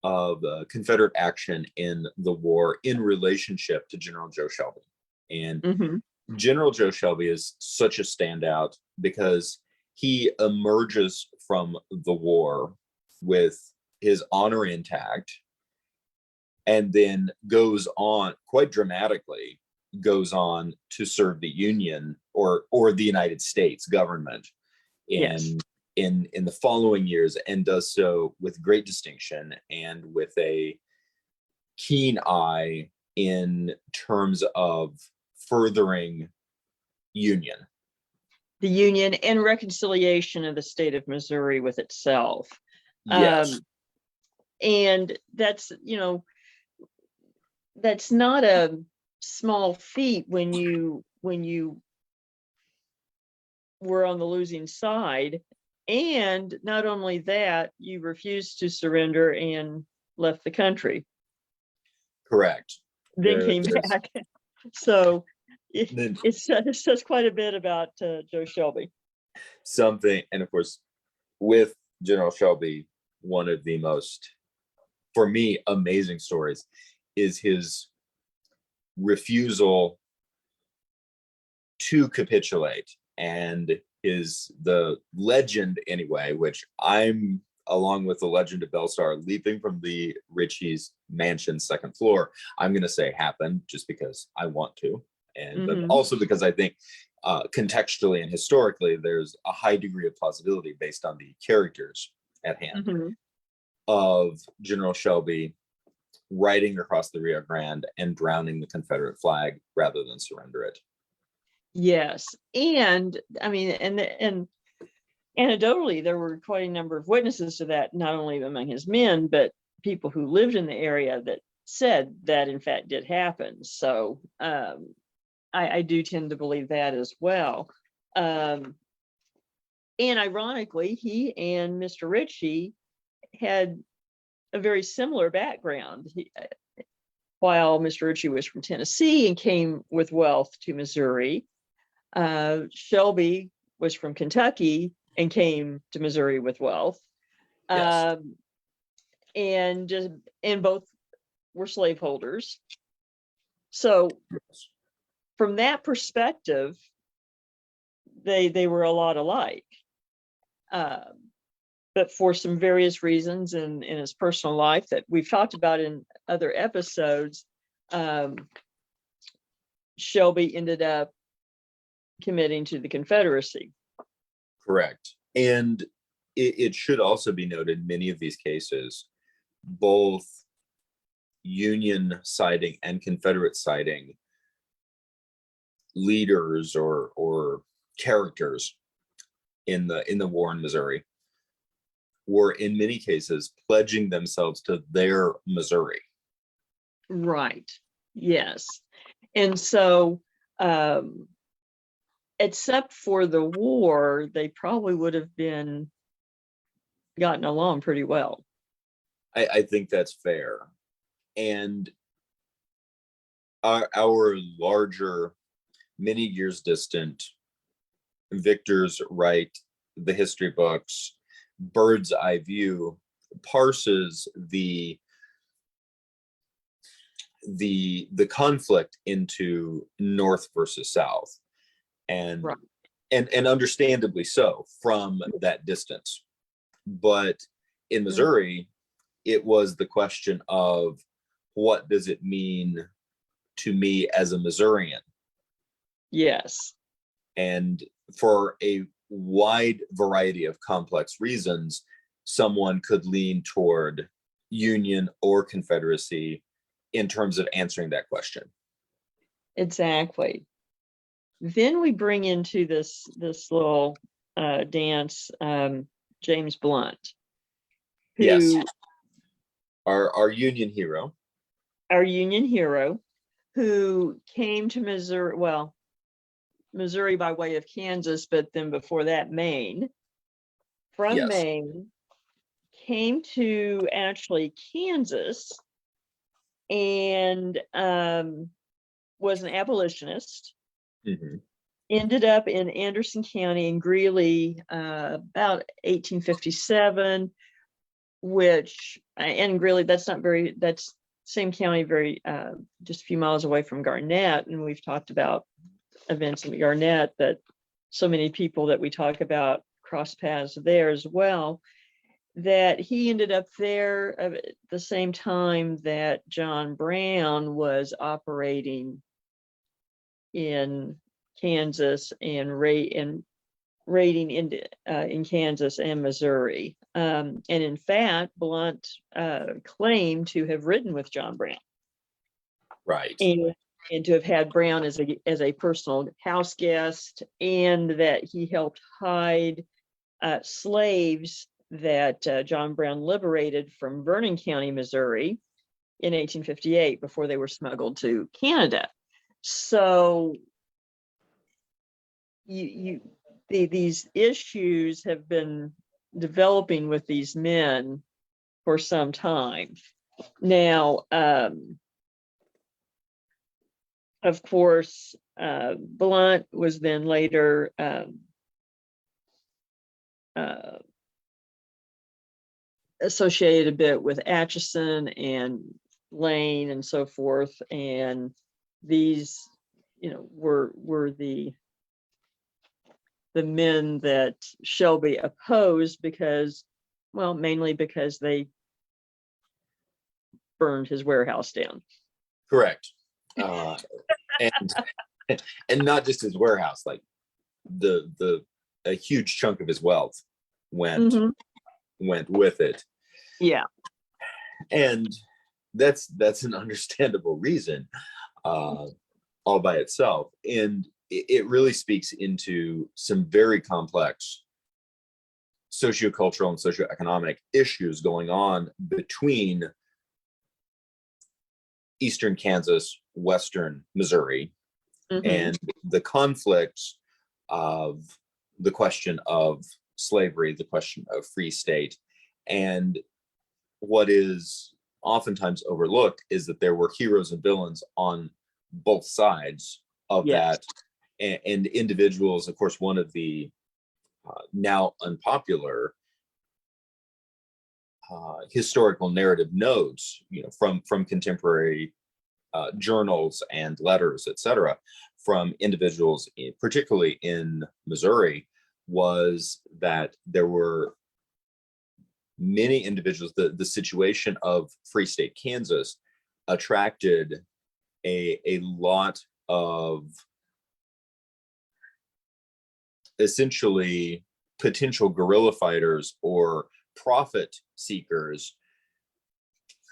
of Confederate action in the war in relationship to General Joe Shelby. And General Joe Shelby is such a standout because he emerges from the war with his honor intact, and then goes on, quite dramatically, goes on to serve the Union or the United States government in the following years, and does so with great distinction and with a keen eye in terms of furthering Union. The Union and reconciliation of the state of Missouri with itself. Yes. And that's, that's not a small feat when you were on the losing side. And not only that, you refused to surrender and left the country. Correct. Then came back. So it says quite a bit about Joe Shelby. Something, and of course, with General Shelby, one of the most, for me, amazing stories is his refusal to capitulate, and the legend anyway, which I'm, along with the legend of Bellstar, leaping from the Ritchie's mansion second floor, I'm going to say happened just because I want to, and but also because I think contextually and historically there's a high degree of plausibility based on the characters at hand of General Shelby riding across the Rio Grande and drowning the Confederate flag rather than surrender it. Yes. And I mean, and anecdotally, there were quite a number of witnesses to that, not only among his men, but people who lived in the area that said that in fact did happen. So I do tend to believe that as well. And ironically, he and Mr. Ritchie had a very similar background. While Mr. Ritchie was from Tennessee and came with wealth to Missouri, Shelby was from Kentucky and came to Missouri with wealth. Yes. And both were slaveholders. So from that perspective, they were a lot alike. But for some various reasons in his personal life that we've talked about in other episodes, Shelby ended up committing to the Confederacy. Correct. And it should also be noted, many of these cases, both Union siding and Confederate siding leaders or characters in the war in Missouri were in many cases pledging themselves to their Missouri. Right. Yes. And so except for the war, they probably would have been gotten along pretty well. I think that's fair. And our larger, many years distant victors write the history books, bird's eye view parses the conflict into North versus South, and Right. and understandably so from that distance. But in Missouri, it was the question of what does it mean to me as a Missourian? Yes. And for a wide variety of complex reasons, someone could lean toward Union or Confederacy in terms of answering that question. Exactly. Then we bring into this little dance James Blunt, who Yes. Our Union hero. Our Union hero, who came to Missouri, well, Missouri by way of Kansas, but then before that, Maine. From Yes. Maine, came to actually Kansas and was an abolitionist. Ended up in Anderson County in Greeley about 1857, which, and Greeley, that's same county, very just a few miles away from Garnett. And we've talked about events in Garnett that so many people that we talk about cross paths there as well, that he ended up there at the same time that John Brown was operating in Kansas and raiding in Kansas and Missouri. And in fact, Blunt claimed to have ridden with John Brown. Right. and to have had Brown as a personal house guest, and that he helped hide slaves that John Brown liberated from Vernon County, Missouri in 1858 before they were smuggled to Canada. So these issues have been developing with these men for some time. Now, of course, Blunt was then later associated a bit with Atchison and Lane and so forth, and these, were the men that Shelby opposed because, well, mainly because they burned his warehouse down. Correct. And not just his warehouse, like a huge chunk of his wealth went with it. Yeah. And that's an understandable reason all by itself. And it really speaks into some very complex sociocultural and socioeconomic issues going on between Eastern Kansas, Western Missouri, and the conflicts of the question of slavery, the question of free state. And what is oftentimes overlooked is that there were heroes and villains on both sides of that. And individuals, of course, one of the now unpopular historical narrative notes, from contemporary journals and letters, etc., from individuals, particularly in Missouri, was that there were many individuals. The situation of Free State Kansas attracted a lot of essentially potential guerrilla fighters or profit seekers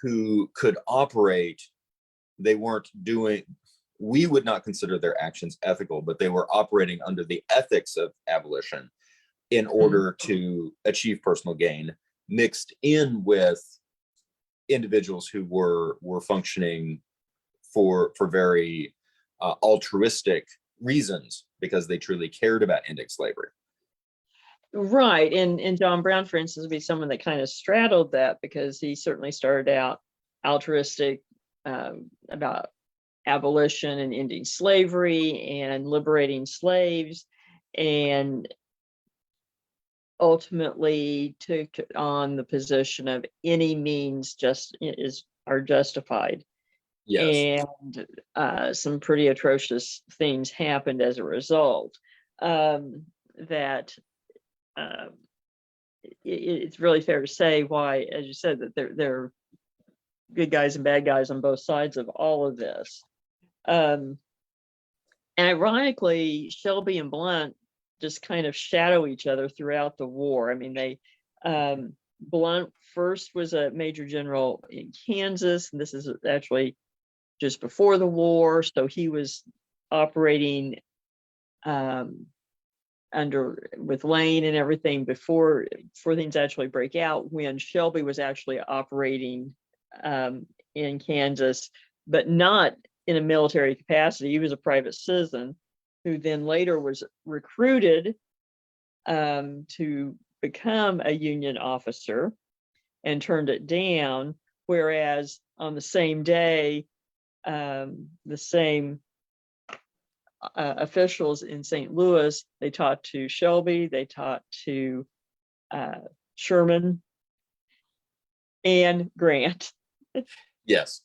who could operate. They weren't doing, we would not consider their actions ethical, but they were operating under the ethics of abolition in order to achieve personal gain, mixed in with individuals who were functioning for very altruistic reasons, because they truly cared about ending slavery. Right. And John Brown, for instance, would be someone that kind of straddled that, because he certainly started out altruistic about abolition and ending slavery and liberating slaves, and ultimately took on the position of any means are justified. Yes. And some pretty atrocious things happened as a result. It's really fair to say why, as you said, that there are good guys and bad guys on both sides of all of this. And ironically, Shelby and Blunt just kind of shadow each other throughout the war. I mean, Blunt first was a major general in Kansas, and this is actually just before the war, so he was operating with Lane and everything before things actually break out, when Shelby was actually operating in Kansas, but not in a military capacity. He was a private citizen who then later was recruited to become a Union officer and turned it down. Whereas on the same day, the same officials in St. Louis, they taught to Shelby, they taught to Sherman and Grant. Yes.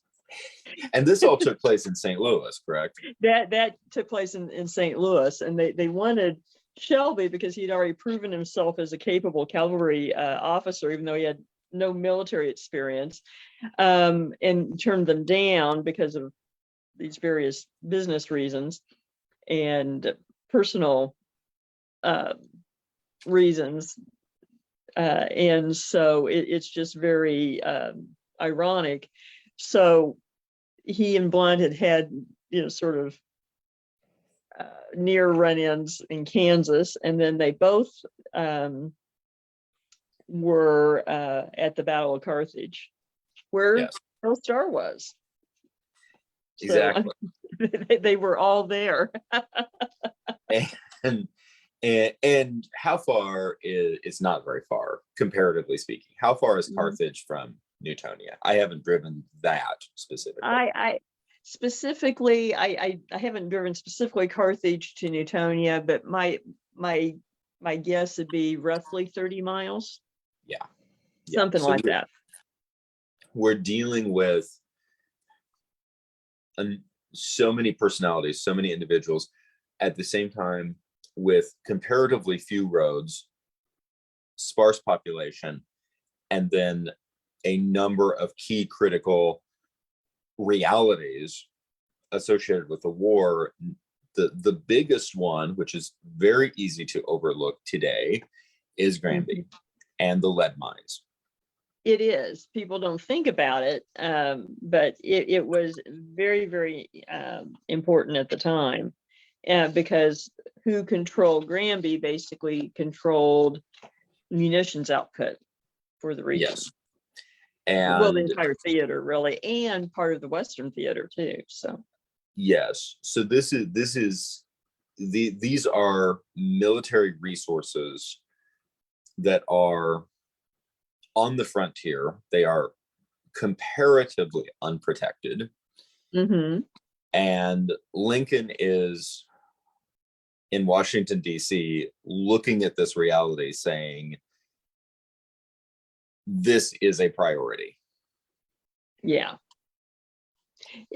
And this all took place in St. Louis, correct? That took place in St. Louis, and they wanted Shelby because he'd already proven himself as a capable cavalry officer, even though he had no military experience, and turned them down because of these various business reasons and personal reasons. And so it's just very ironic. So he and Blunt had sort of near run-ins in Kansas, and then they both were at the Battle of Carthage, where Yes, Bill Starr was. So exactly. they were all there. And and how far is, it's not very far, comparatively speaking. How far is Carthage from Newtonia? I haven't driven that specifically. I specifically, I haven't driven specifically Carthage to Newtonia, but my guess would be roughly 30 miles. Yeah. Something So like that. We're dealing with so many personalities, so many individuals at the same time, with comparatively few roads, sparse population, and then a number of key critical realities associated with the war. The biggest one, which is very easy to overlook today, is Granby and the lead mines. It is. People don't think about it, but it was very, very important at the time, because who controlled Granby basically controlled munitions output for the region. Yes. Well, the And entire theater, really, and part of the Western theater too. So yes, so these are military resources that are on the frontier. They are comparatively unprotected. And Lincoln is in Washington, D.C., looking at this reality, saying, this is a priority. yeah.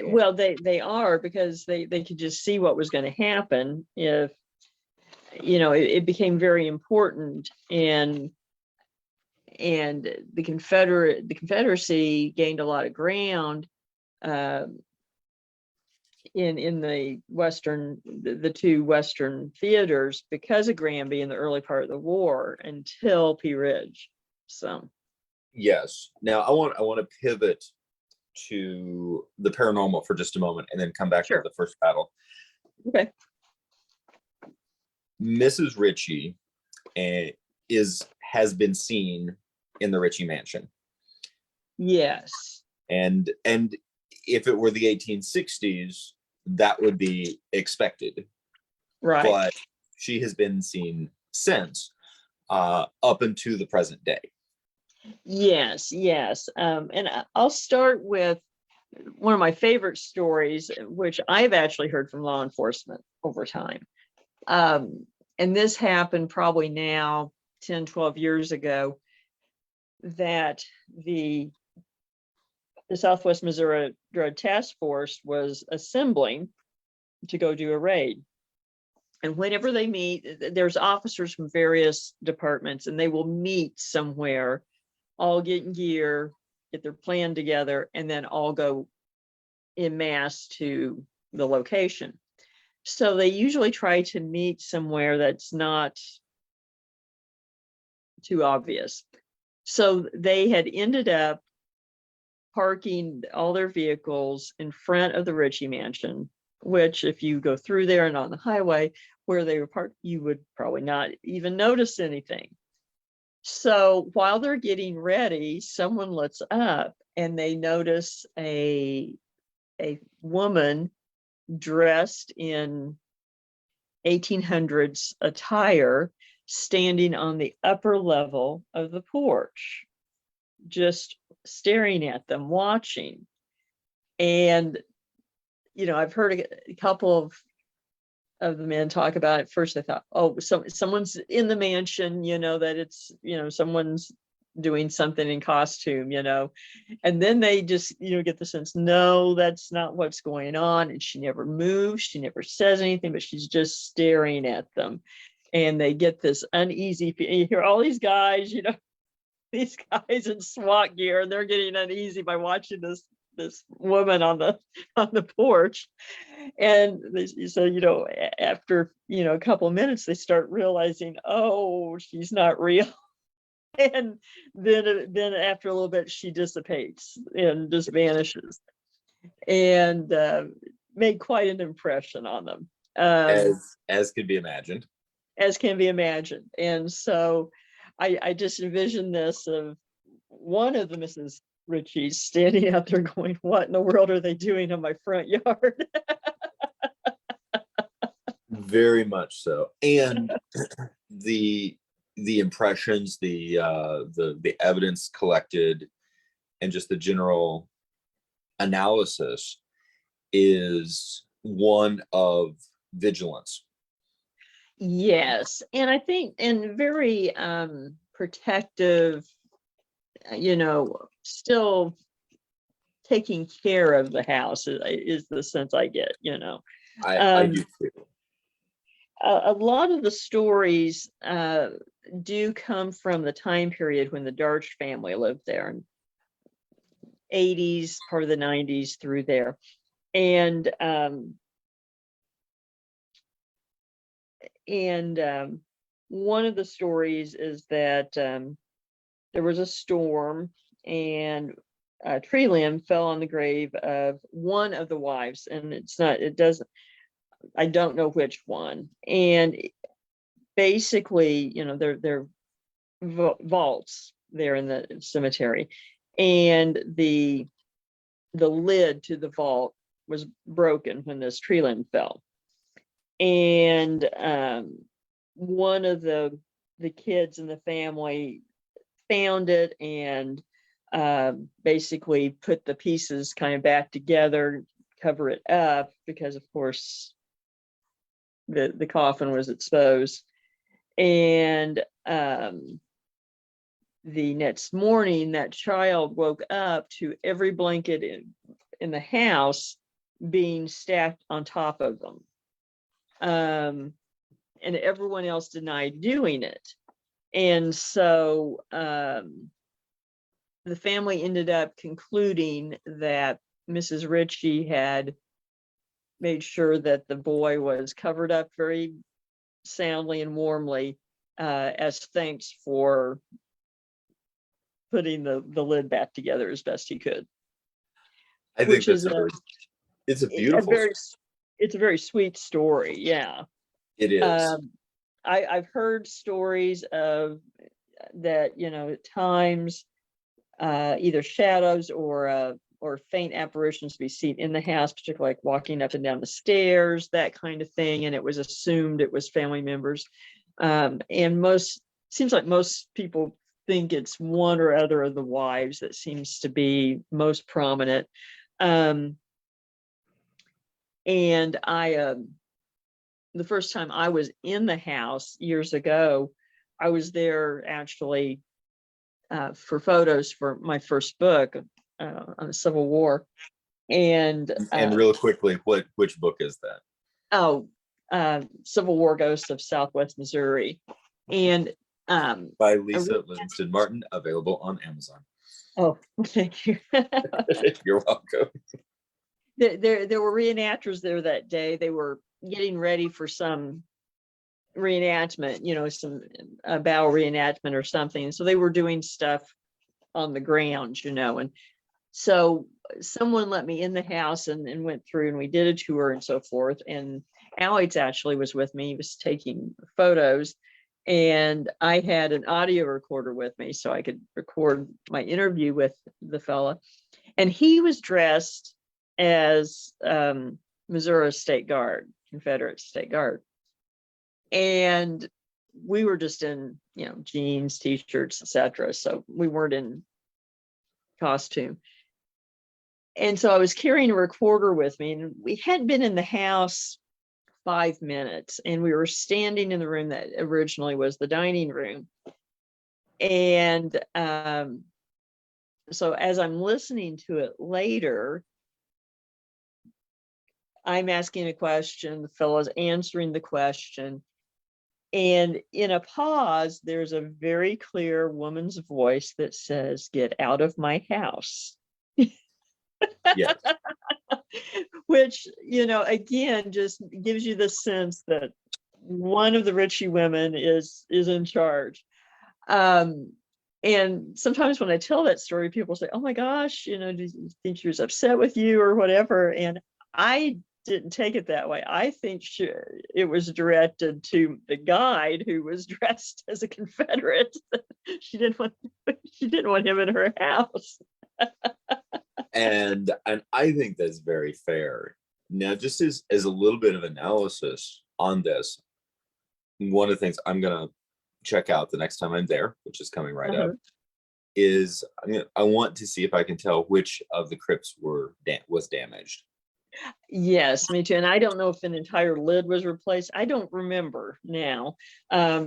Well, they are, because they could just see what was going to happen if, it became very important, and the Confederacy gained a lot of ground in the two Western theaters because of Granby in the early part of the war until Pea Ridge. So yes. Now I want to pivot to the paranormal for just a moment and then come back to the first battle. Okay. Mrs. Ritchie has been seen in the Ritchie mansion. Yes. And if it were the 1860s, that would be expected. Right. But she has been seen since, up until the present day. Yes. And I'll start with one of my favorite stories, which I've actually heard from law enforcement over time. And this happened probably now 10, 12 years ago, that the Southwest Missouri Drug Task Force was assembling to go do a raid. And whenever they meet, there's officers from various departments, and they will meet somewhere, all get in gear, get their plan together, and then all go en masse to the location. So they usually try to meet somewhere that's not too obvious. So they had ended up parking all their vehicles in front of the Ritchie mansion, which if you go through there and on the highway where they were parked, you would probably not even notice anything. So while they're getting ready, someone looks up and they notice a woman dressed in 1800s attire standing on the upper level of the porch, just staring at them, watching. And I've heard a couple of the men talk about it. First I thought, oh, so someone's in the mansion, that it's someone's doing something in costume, and then they just get the sense, no, that's not what's going on. And she never moves, she never says anything, but she's just staring at them. And they get this uneasy, you hear all these guys, these guys in SWAT gear, and they're getting uneasy by watching this woman on the porch. And so after a couple of minutes, they start realizing, oh, she's not real. And then after a little bit, she dissipates and just vanishes. And made quite an impression on them, um, as could be imagined. as can be imagined. And so I just envisioned this of one of the Mrs. Ritchies standing out there going, what in the world are they doing in my front yard? Very much so. And the impressions, the evidence collected, and just the general analysis is one of vigilance. Yes. And I think, and very protective, still taking care of the house is the sense I get, I do too. A lot of the stories do come from the time period when the Darch family lived there, in 80s, part of the 90s through there. And one of the stories is that there was a storm and a tree limb fell on the grave of one of the wives, and I don't know which one. And basically, they're vaults there in the cemetery, and the lid to the vault was broken when this tree limb fell. And one of the kids in the family found it and basically put the pieces kind of back together, cover it up, because of course the coffin was exposed. And the next morning, that child woke up to every blanket in the house being stacked on top of them. And everyone else denied doing it. And so the family ended up concluding that Mrs. Ritchie had made sure that the boy was covered up very soundly and warmly as thanks for putting the lid back together as best he could. I think it's a beautiful it's a very sweet story. Yeah, it is. I've heard stories of that, at times either shadows or faint apparitions to be seen in the house, particularly like walking up and down the stairs, that kind of thing. And it was assumed it was family members. And seems like most people think it's one or other of the wives that seems to be most prominent. And the first time I was in the house years ago, I was there actually for photos for my first book on the Civil War. And real quickly, which book is that? Civil War Ghosts of Southwest Missouri. And by Lisa Livingston Martin, available on Amazon. Oh, thank you. You're welcome. There were reenactors there that day. They were getting ready for some reenactment, some battle reenactment or something. So they were doing stuff on the ground, and so someone let me in the house and went through, and we did a tour and so forth. And Alex actually was with me. He was taking photos, and I had an audio recorder with me so I could record my interview with the fella. And he was dressed as Missouri State Guard, Confederate State Guard. And we were just in, jeans, t-shirts, etc. So we weren't in costume. And so I was carrying a recorder with me, and we hadn't been in the house 5 minutes, and we were standing in the room that originally was the dining room. And so as I'm listening to it later, I'm asking a question, the fellow's answering the question. And in a pause, there's a very clear woman's voice that says, "Get out of my house." Yes. Which, again, just gives you the sense that one of the Ritchie women is in charge. And sometimes when I tell that story, people say, "Oh my gosh, do you think she was upset with you or whatever?" And I didn't take it that way. I think it was directed to the guide who was dressed as a Confederate. she didn't want him in her house. And I think that's very fair. Now, just as a little bit of analysis on this, one of the things I'm gonna check out the next time I'm there, which is coming right up, is I want to see if I can tell which of the crypts was damaged. Yes, me too. And I don't know if an entire lid was replaced. I don't remember now.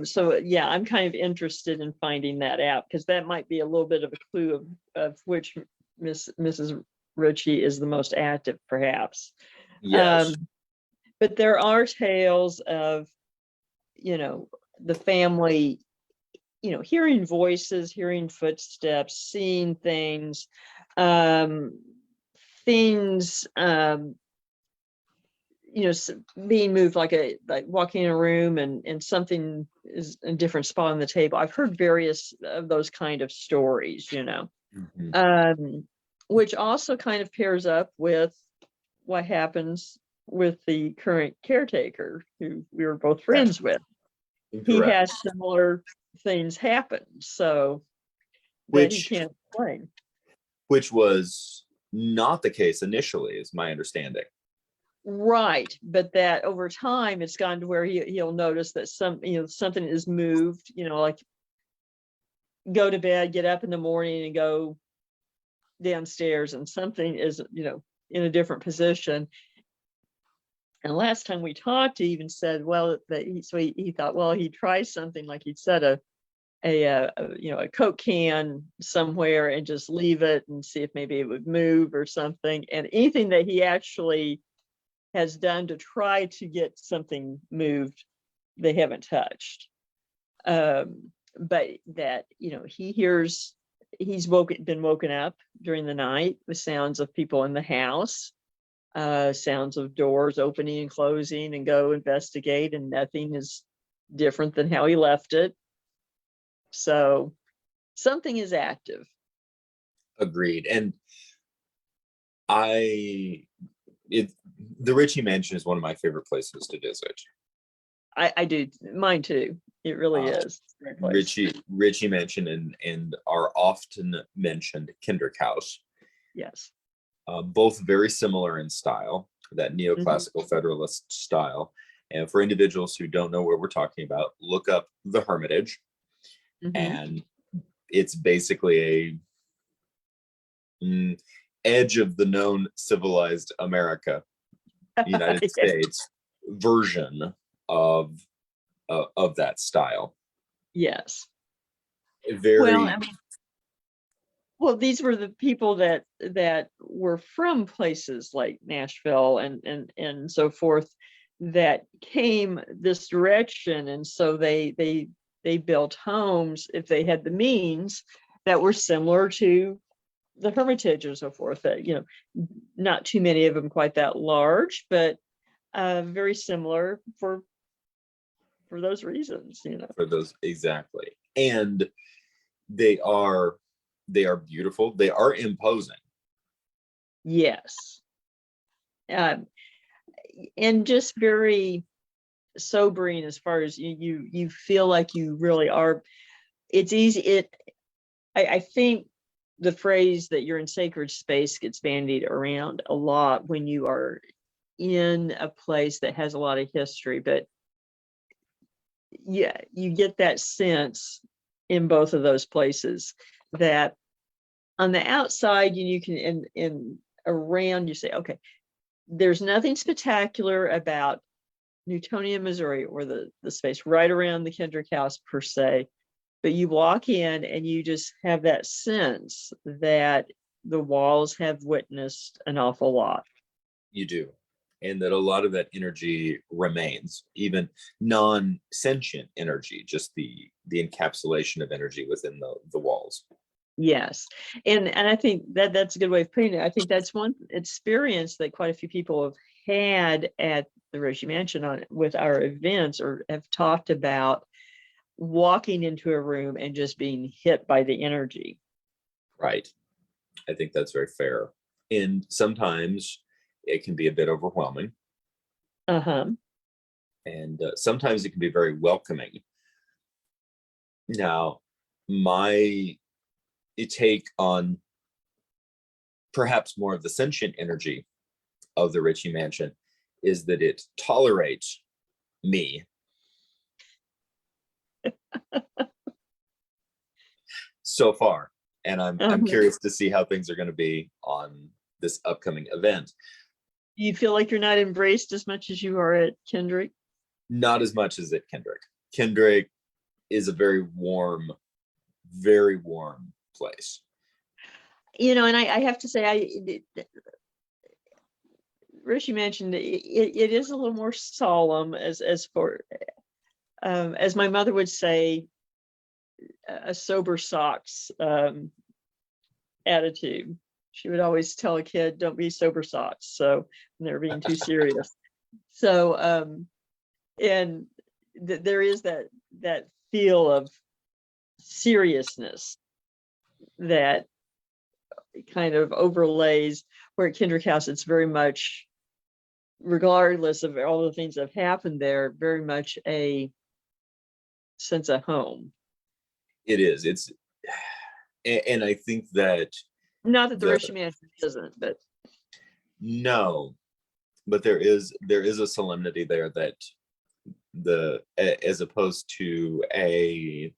So yeah, I'm kind of interested in finding that out, because that might be a little bit of a clue of which Mrs. Ritchie is the most active, perhaps. Yes. But there are tales of, the family, hearing voices, hearing footsteps, seeing things, things, being moved, like walking in a room and something is in a different spot on the table. I've heard various of those kind of stories, which also kind of pairs up with what happens with the current caretaker, who we were both friends with. He has similar things happen, so that he can't explain. Which was not the case initially, is my understanding. Right, but that over time it's gone to where he'll notice that something is moved, like go to bed, get up in the morning and go downstairs, and something is, in a different position. And last time we talked, he even said, well, that he thought, well, he'd try something, like he'd set a Coke can somewhere and just leave it and see if maybe it would move or something. And anything that he actually has done to try to get something moved, they haven't touched. But that, he's been woken up during the night with sounds of people in the house, sounds of doors opening and closing, and go investigate, and nothing is different than how he left it. So something is active. Agreed. And the Ritchie Mansion is one of my favorite places to visit. I do, mine too. It really is. Ritchie Mansion and our often mentioned Kinderhouse. Yes. Both very similar in style, that neoclassical Federalist style. And for individuals who don't know what we're talking about, look up the Hermitage. And it's basically a edge of the known civilized America, United States version of that style. Yes. Very well, these were the people that were from places like Nashville and so forth, that came this direction, and so they built homes, if they had the means, that were similar to the Hermitage and so forth. That not too many of them quite that large, but very similar for those reasons. For those, exactly. And they are beautiful. They are imposing. Yes. And just very sobering, as far as you feel like you really are. It's easy. I think the phrase that you're in sacred space gets bandied around a lot when you are in a place that has a lot of history, but yeah, you get that sense in both of those places that on the outside, you can, in around, you say, okay, there's nothing spectacular about Newtonia, Missouri, or the space right around the Kendrick House per se, but you walk in and you just have that sense that the walls have witnessed an awful lot. You do. And that a lot of that energy remains, even non-sentient energy, just the encapsulation of energy within the walls. Yes. And I think that's a good way of putting it. I think that's one experience that quite a few people have had at the Ritchie Mansion with our events, or have talked about walking into a room and just being hit by the energy. Right. I think that's very fair. And sometimes it can be a bit overwhelming. Uh-huh. and sometimes it can be very welcoming. Now, my take on perhaps more of the sentient energy of the Ritchie Mansion is that it tolerates me so far, and I'm Uh-huh. curious to see how things are going to be on this upcoming event. Do you feel like you're not embraced as much as you are at Kendrick? Not as much as at Kendrick. Kendrick is a very warm place. And I have to say, Rishi mentioned it is a little more solemn as my mother would say, a sober socks attitude. She would always tell a kid, don't be sober socks. So when they're being too serious. So, and there is that feel of seriousness that kind of overlays, where at Kendrick House, it's very much, regardless of all the things that have happened there, very much a sense of home. It is. And I think that Not that the Rishi Mansion isn't, but no, but there is a solemnity there that as opposed to a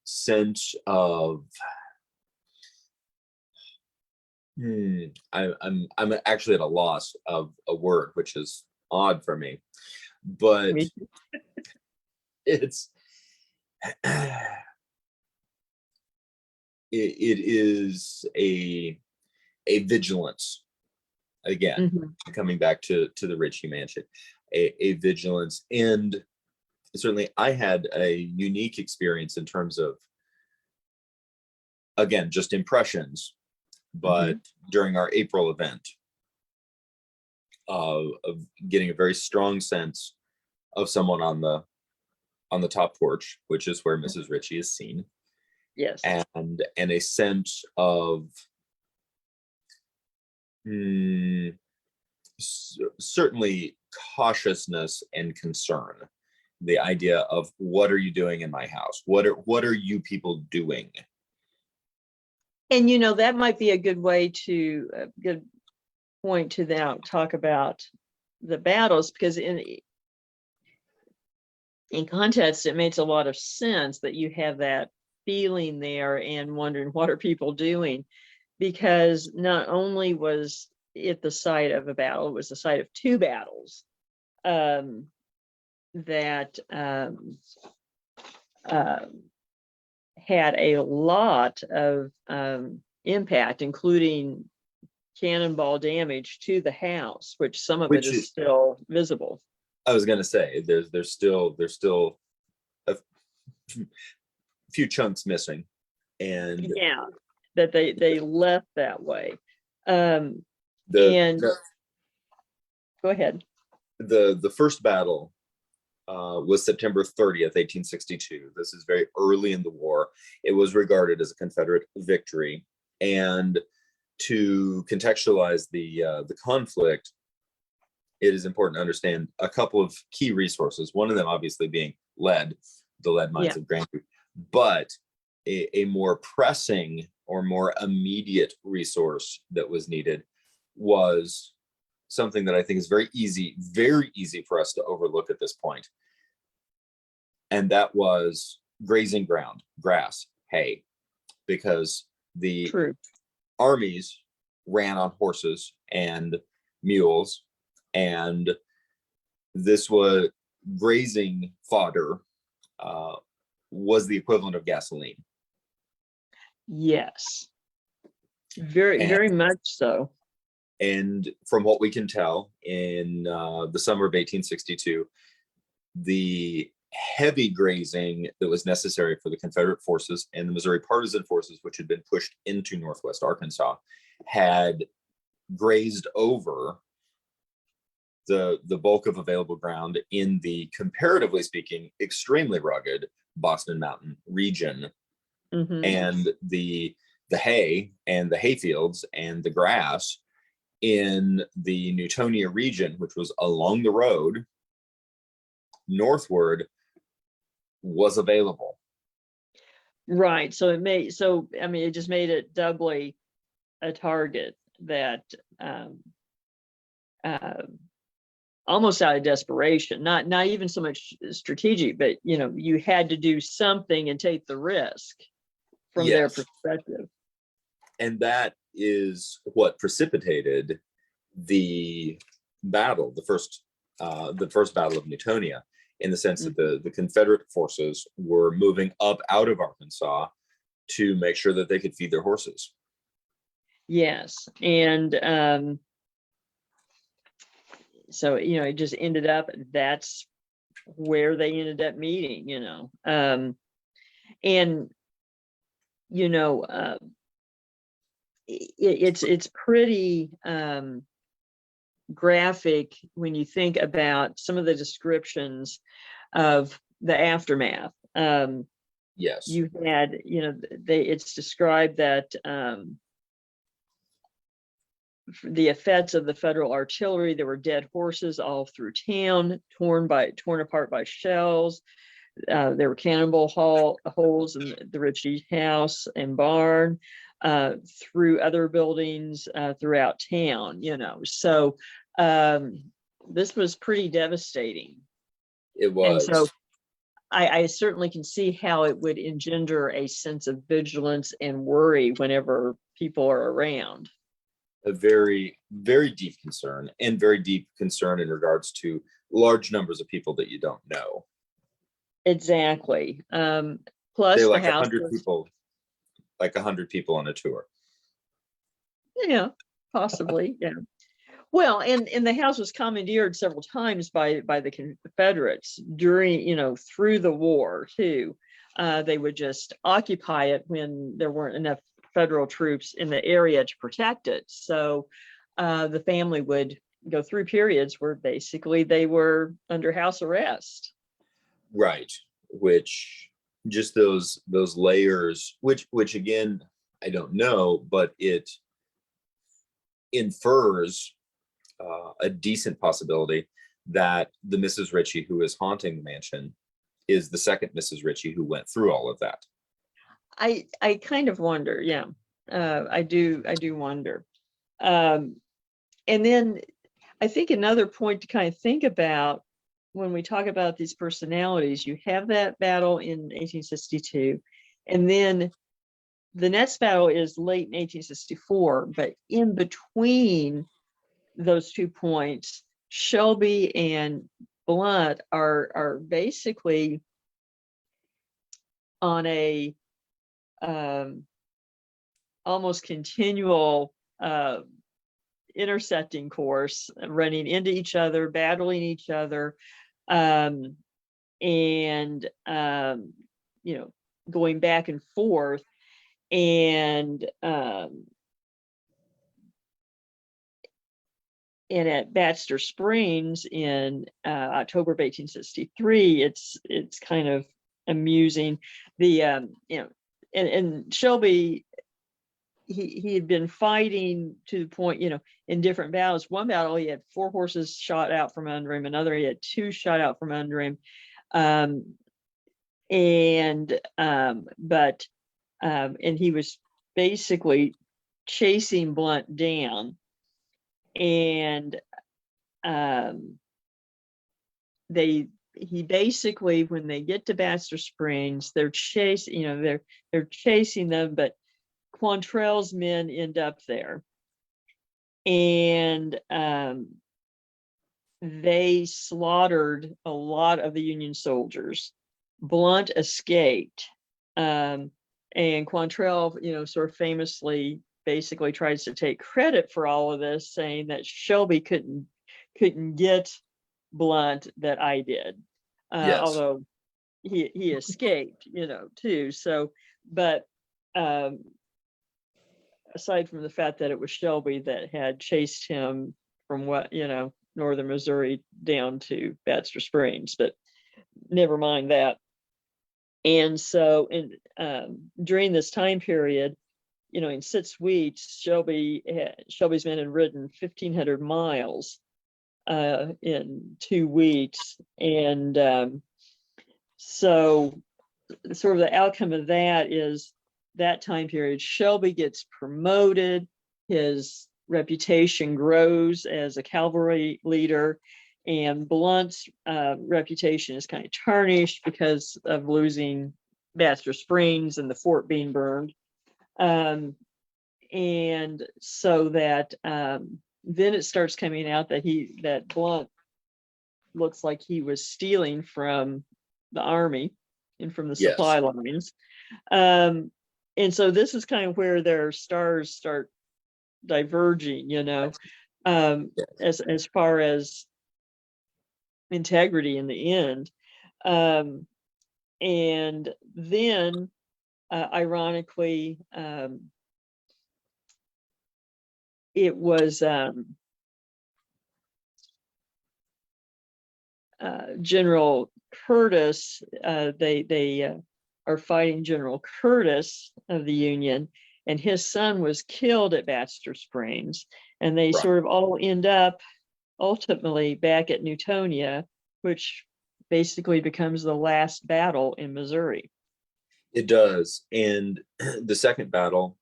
sense of I'm actually at a loss of a word, which is odd for me, but it's it is a vigilance, again, coming back to the Ritchie Mansion, a vigilance. And certainly I had a unique experience in terms of, again, just impressions, but during our April event, of getting a very strong sense of someone on the top porch, which is where Mrs. Ritchie is seen. Yes. And a sense of certainly cautiousness and concern. The idea of, what are you doing in my house? What are you people doing? And that might be a good good point to now talk about the battles, because in context, it makes a lot of sense that you have that feeling there and wondering, what are people doing? Because not only was it the site of a battle, it was the site of two battles that had a lot of impact, including cannonball damage to the house, which some of it is still visible. I was going to say, there's still a few chunks missing, and yeah, that they left that way. Go ahead. The first battle was September 30th, 1862. This is very early in the war. It was regarded as a Confederate victory, and to contextualize the conflict, it is important to understand a couple of key resources. One of them, obviously, being lead, the lead mines of Grandview, but a more pressing or more immediate resource that was needed was something that I think is very easy for us to overlook at this point. And that was grazing ground, grass, hay, because the armies ran on horses and mules, and this was grazing fodder, was the equivalent of gasoline. Yes, very much so. And from what we can tell, in the summer of 1862, the heavy grazing that was necessary for the Confederate forces and the Missouri partisan forces, which had been pushed into Northwest Arkansas, had grazed over the bulk of available ground in the, comparatively speaking, extremely rugged Boston Mountain region. And the hay and the hay fields and the grass in the Newtonia region, which was along the road northward, was available. Right. So it just made it doubly a target that almost out of desperation, not even so much strategic, but you had to do something and take the risk from their perspective. And that is what precipitated the battle, the first battle of Newtonia, in the sense that the Confederate forces were moving up out of Arkansas to make sure that they could feed their horses. Yes. And so, it just ended up, that's where they ended up meeting, and, it's pretty graphic when you think about some of the descriptions of the aftermath. Yes. You had, it's described that the effects of the Federal artillery, there were dead horses all through town, torn apart by shells. There were cannonball holes in the Ritchie house and barn, through other buildings throughout town. So this was pretty devastating. It was. And so I certainly can see how it would engender a sense of vigilance and worry whenever people are around. A very, very deep concern, and very deep concern in regards to large numbers of people that you don't know. Exactly. Plus they the like house 100 people, like 100 people on a tour. Yeah, possibly. Yeah. Well, and the house was commandeered several times by the Confederates during, through the war too. They would just occupy it when there weren't enough Federal troops in the area to protect it. So the family would go through periods where basically they were under house arrest. Right. Which just those layers, which again, I don't know, but it infers a decent possibility that the Mrs. Ritchie who is haunting the mansion is the second Mrs. Ritchie who went through all of that. I kind of wonder, yeah. I do wonder. And then I think another point to kind of think about when we talk about these personalities, you have that battle in 1862, and then the next battle is late in 1864, but in between those 2 points, Shelby and Blunt are basically on a almost continual intersecting course, running into each other, battling each other, and going back and forth. And at Baxter Springs in October of 1863, it's kind of amusing. The and Shelby, he had been fighting to the point, in different battles. One battle he had 4 horses shot out from under him. Another he had 2 shot out from under him. And he was basically chasing Blunt down. And he basically, when they get to Baxter Springs, they're chasing, they're chasing them, but Quantrell's men end up there, and they slaughtered a lot of the Union soldiers. Blunt escaped, and Quantrell, sort of famously, basically tries to take credit for all of this, saying that Shelby couldn't get Blunt, that I did. Yes. Although he escaped, too. So, but aside from the fact that it was Shelby that had chased him from northern Missouri down to Baxter Springs, but never mind that. And so during this time period, in 6 weeks, Shelby's men had ridden 1,500 miles in 2 weeks. And so sort of the outcome of that is that time period, Shelby gets promoted, his reputation grows as a cavalry leader, and Blunt's reputation is kind of tarnished because of losing Baxter Springs and the fort being burned. And so that then it starts coming out that Blunt looks like he was stealing from the army and from the supply lines. And so this is kind of where their stars start diverging, as far as integrity in the end. And then ironically, it was General Curtis. They are fighting General Curtis of the Union, and his son was killed at Baxter Springs, and they sort of all end up ultimately back at Newtonia, which basically becomes the last battle in Missouri. It does. And the second battle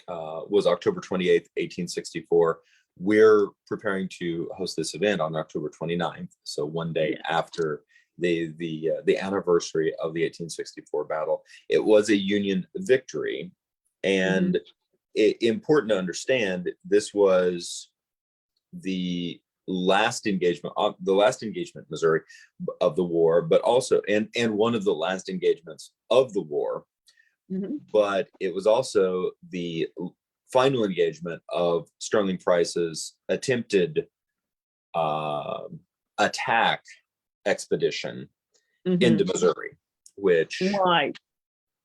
was October 28th, 1864. We're preparing to host this event on October 29th, so one day after the anniversary of the 1864 battle. It was a Union victory, and important to understand, this was the last engagement in Missouri of the war, but also and one of the last engagements of the war. But it was also the final engagement of Sterling Price's attempted attack expedition into Missouri, which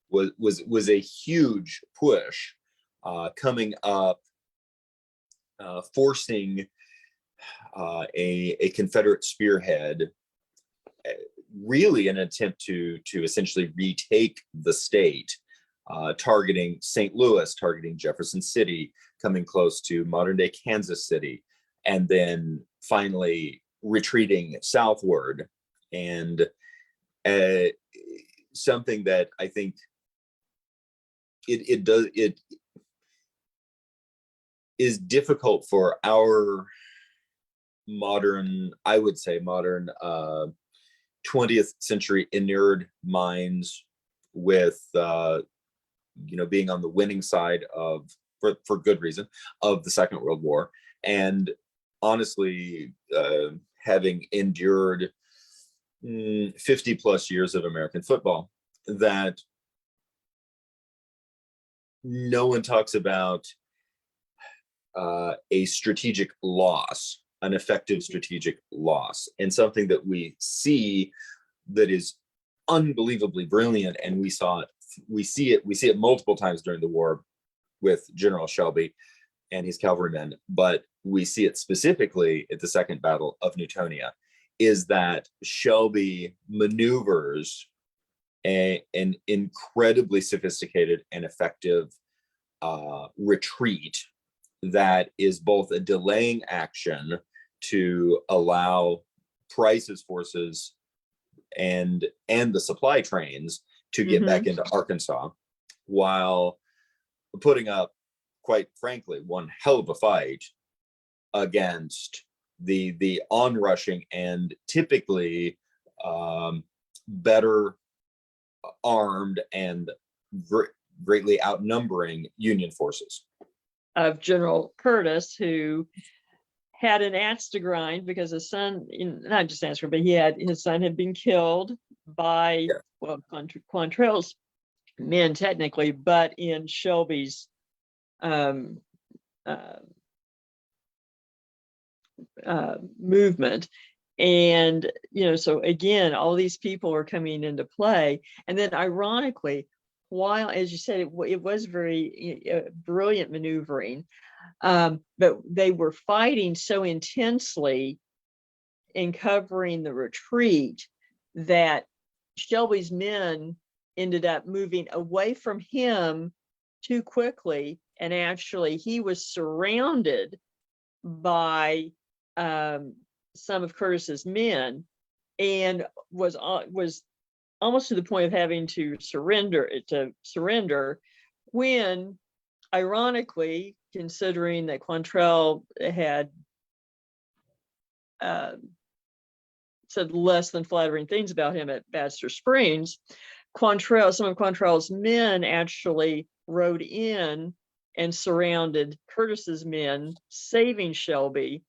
was a huge push coming up, forcing a Confederate spearhead, really an attempt to essentially retake the state, targeting St. Louis, targeting Jefferson City, coming close to modern day Kansas City, and then finally retreating southward. And something that I think it is difficult for our modern 20th century inured minds with being on the winning side of, for good reason, of the Second World War, and honestly having endured 50 plus years of American football, that no one talks about a strategic loss, an effective strategic loss, and something that we see that is unbelievably brilliant. And we see it multiple times during the war with General Shelby and his cavalrymen, but we see it specifically at the Second Battle of Newtonia, is that Shelby maneuvers an incredibly sophisticated and effective retreat that is both a delaying action to allow Price's forces and the supply trains to get back into Arkansas, while putting up, quite frankly, one hell of a fight against the onrushing and typically better armed and greatly outnumbering Union forces. Of General Curtis, who had an axe to grind because his son, not just axe to grind, but his son had been killed by Quantrell's men technically, but in Shelby's movement. And so again, all these people are coming into play. And then ironically, while, as you said, it was very brilliant maneuvering, but they were fighting so intensely in covering the retreat that Shelby's men ended up moving away from him too quickly, and actually he was surrounded by some of Curtis's men, and was almost to the point of having to surrender when, ironically, considering that Quantrell had said less than flattering things about him at Baxter Springs, some of Quantrell's men actually rode in and surrounded Curtis's men, saving Shelby,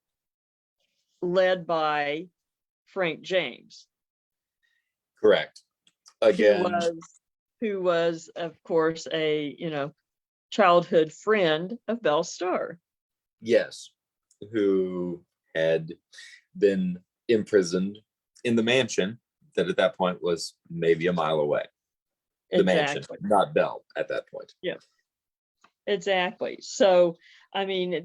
led by Frank James, Correct. Again, who was, of course, a childhood friend of Belle Starr. yes, who had been imprisoned in the mansion that at that point was maybe a mile away. The mansion, not Belle at that point. Yeah, exactly. So, I mean,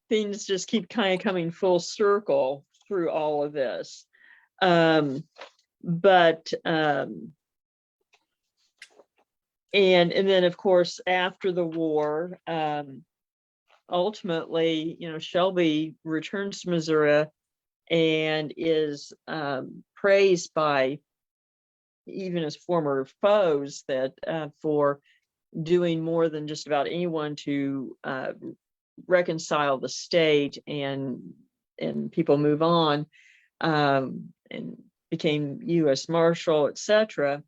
things just keep kind of coming full circle through all of this. But and then, of course, after the war, ultimately, Shelby returns to Missouri and is praised by even his former foes that for doing more than just about anyone to reconcile the state and people move on, and became U.S. Marshal, etc.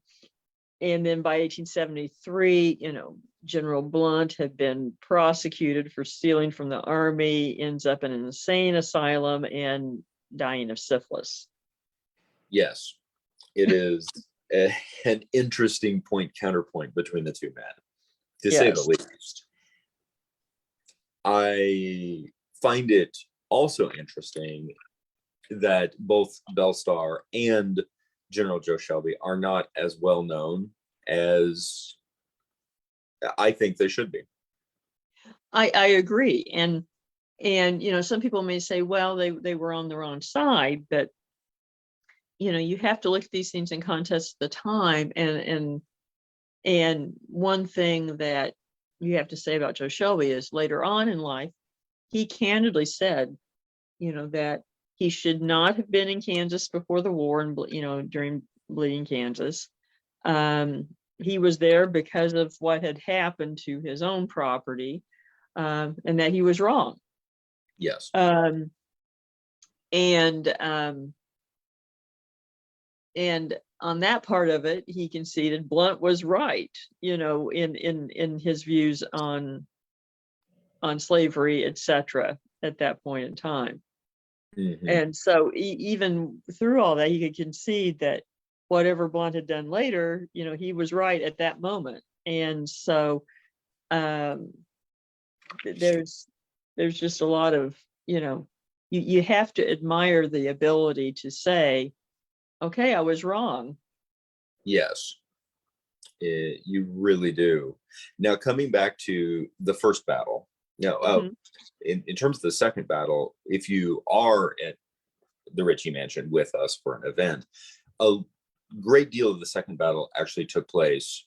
And then by 1873, General Blunt had been prosecuted for stealing from the army, ends up in an insane asylum and dying of syphilis. Yes, it is an interesting counterpoint between the two men, to say the least. I find it also interesting that both Belle Starr and General Joe Shelby are not as well known as I think they should be. I agree. And some people may say, well, they were on the wrong side, but you have to look at these things in context at the time. And one thing that you have to say about Joe Shelby is later on in life, he candidly said, that he should not have been in Kansas before the war and, during Bleeding Kansas. He was there because of what had happened to his own property, and that he was wrong. Yes. And on that part of it, he conceded Blunt was right, in his views on slavery, etc. at that point in time. Mm-hmm. And so even through all that, he could concede that whatever Blunt had done later, he was right at that moment. And so there's just a lot of, you have to admire the ability to say, okay, I was wrong. Yes, you really do. Now, coming back to the first battle, in terms of the second battle, if you are at the Ritchie Mansion with us for an event, a great deal of the second battle actually took place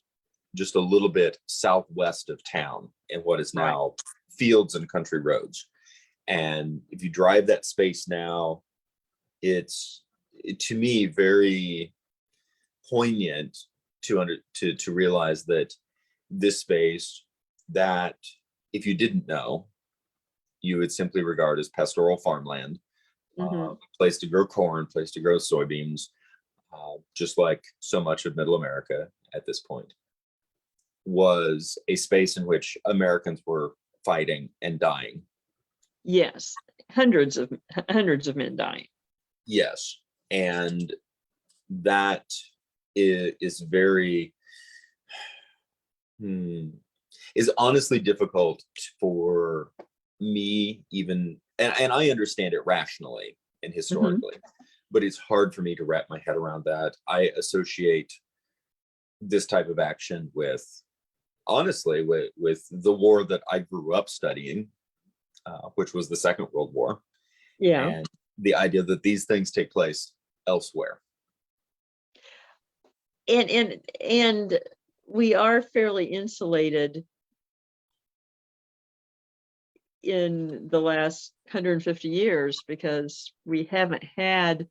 just a little bit southwest of town in what is now fields and country roads. And if you drive that space now, it's to me very poignant to realize that this space that if you didn't know, you would simply regard as pastoral farmland, place to grow corn, place to grow soybeans, just like so much of Middle America at this point, was a space in which Americans were fighting and dying. Yes, hundreds of men dying. Yes, and that is very is honestly difficult for me, even, and I understand it rationally and historically, but it's hard for me to wrap my head around that. I associate this type of action with, honestly, with the war that I grew up studying, which was the Second World War. Yeah. And the idea that these things take place elsewhere. And we are fairly insulated in the last 150 years because we haven't had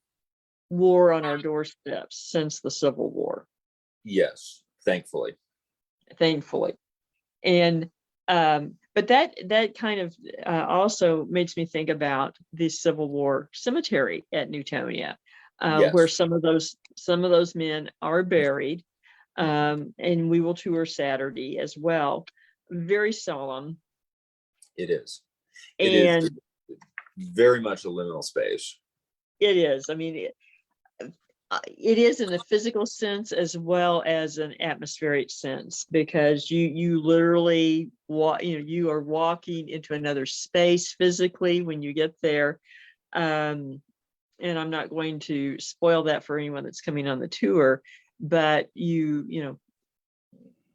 war on our doorsteps since the Civil War, Yes, thankfully. thankfully. And but that kind of also makes me think about the Civil War cemetery at Newtonia, where Yes, some of those men are buried. And we will tour Saturday as well. Very solemn. it is. It is And very much a liminal space. it is. I mean, it is in a physical sense as well as an atmospheric sense, because you literally walk, you are walking into another space physically when you get there. And I'm not going to spoil that for anyone that's coming on the tour, but you know,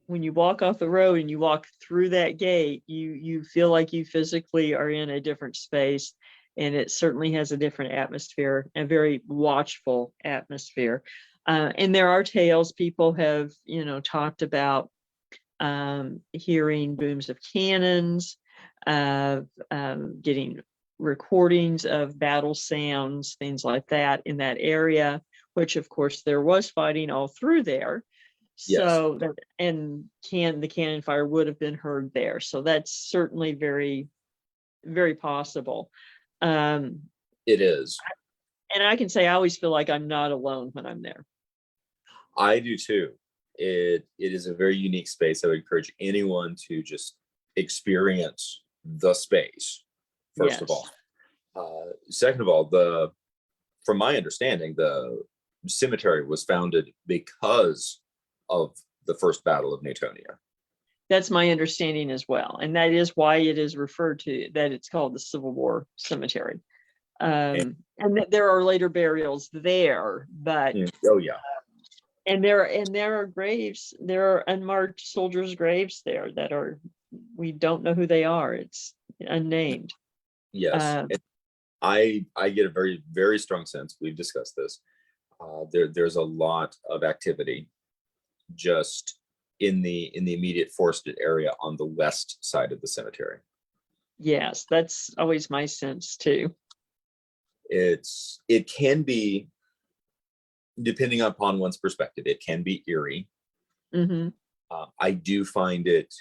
when you walk off the road and you walk through that gate, you feel like you physically are in a different space, and it certainly has a different atmosphere, a very watchful atmosphere. And there are tales people have, talked about, hearing booms of cannons, getting recordings of battle sounds, things like that in that area, which of course there was fighting all through there. Yes, So that, and the cannon fire would have been heard there. So that's certainly very, very possible. Um, it is. and I can say I always feel like I'm not alone when I'm there. I do too. It is a very unique space. I would encourage anyone to just experience the space, first of Yes. all. Second of all, from my understanding, the cemetery was founded because of the first Battle of Newtonia. That's my understanding as well. And that is why it is referred to, that it's called the Civil War Cemetery. And there are later burials there, but Oh yeah, and there are graves, there are unmarked soldiers' graves there that are, we don't know who they are. It's unnamed. yes. I get a very, very strong sense. We've discussed this. There's a lot of activity just in the immediate forested area on the west side of the cemetery. Yes, that's always my sense too. It can be, depending upon one's perspective, it can be eerie. Hmm. I do find it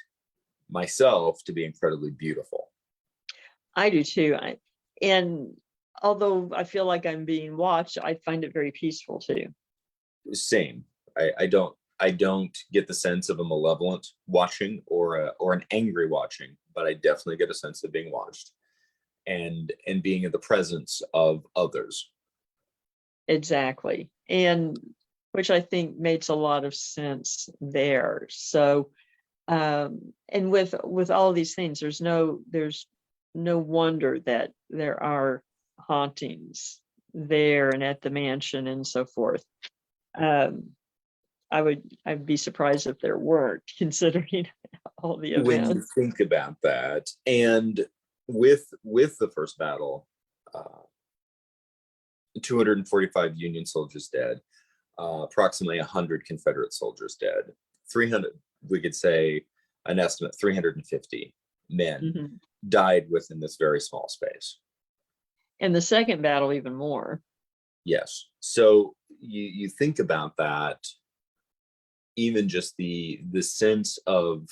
myself to be incredibly beautiful. I do too. And although I feel like I'm being watched, I find it very peaceful too. Same. I don't get the sense of a malevolent watching or an angry watching, but I definitely get a sense of being watched and being in the presence of others. Exactly. And which I think makes a lot of sense there. So, and with all of these things, there's no wonder that there are hauntings there and at the mansion and so forth. I'd be surprised if there weren't, considering all the When you events. think about that, and with the first battle, 245 Union soldiers dead, approximately 100 Confederate soldiers dead, 300, we could say an estimate 350 men Mhm. died within this very small space. And the second battle, even more. Yes. So you think about that, even just the sense of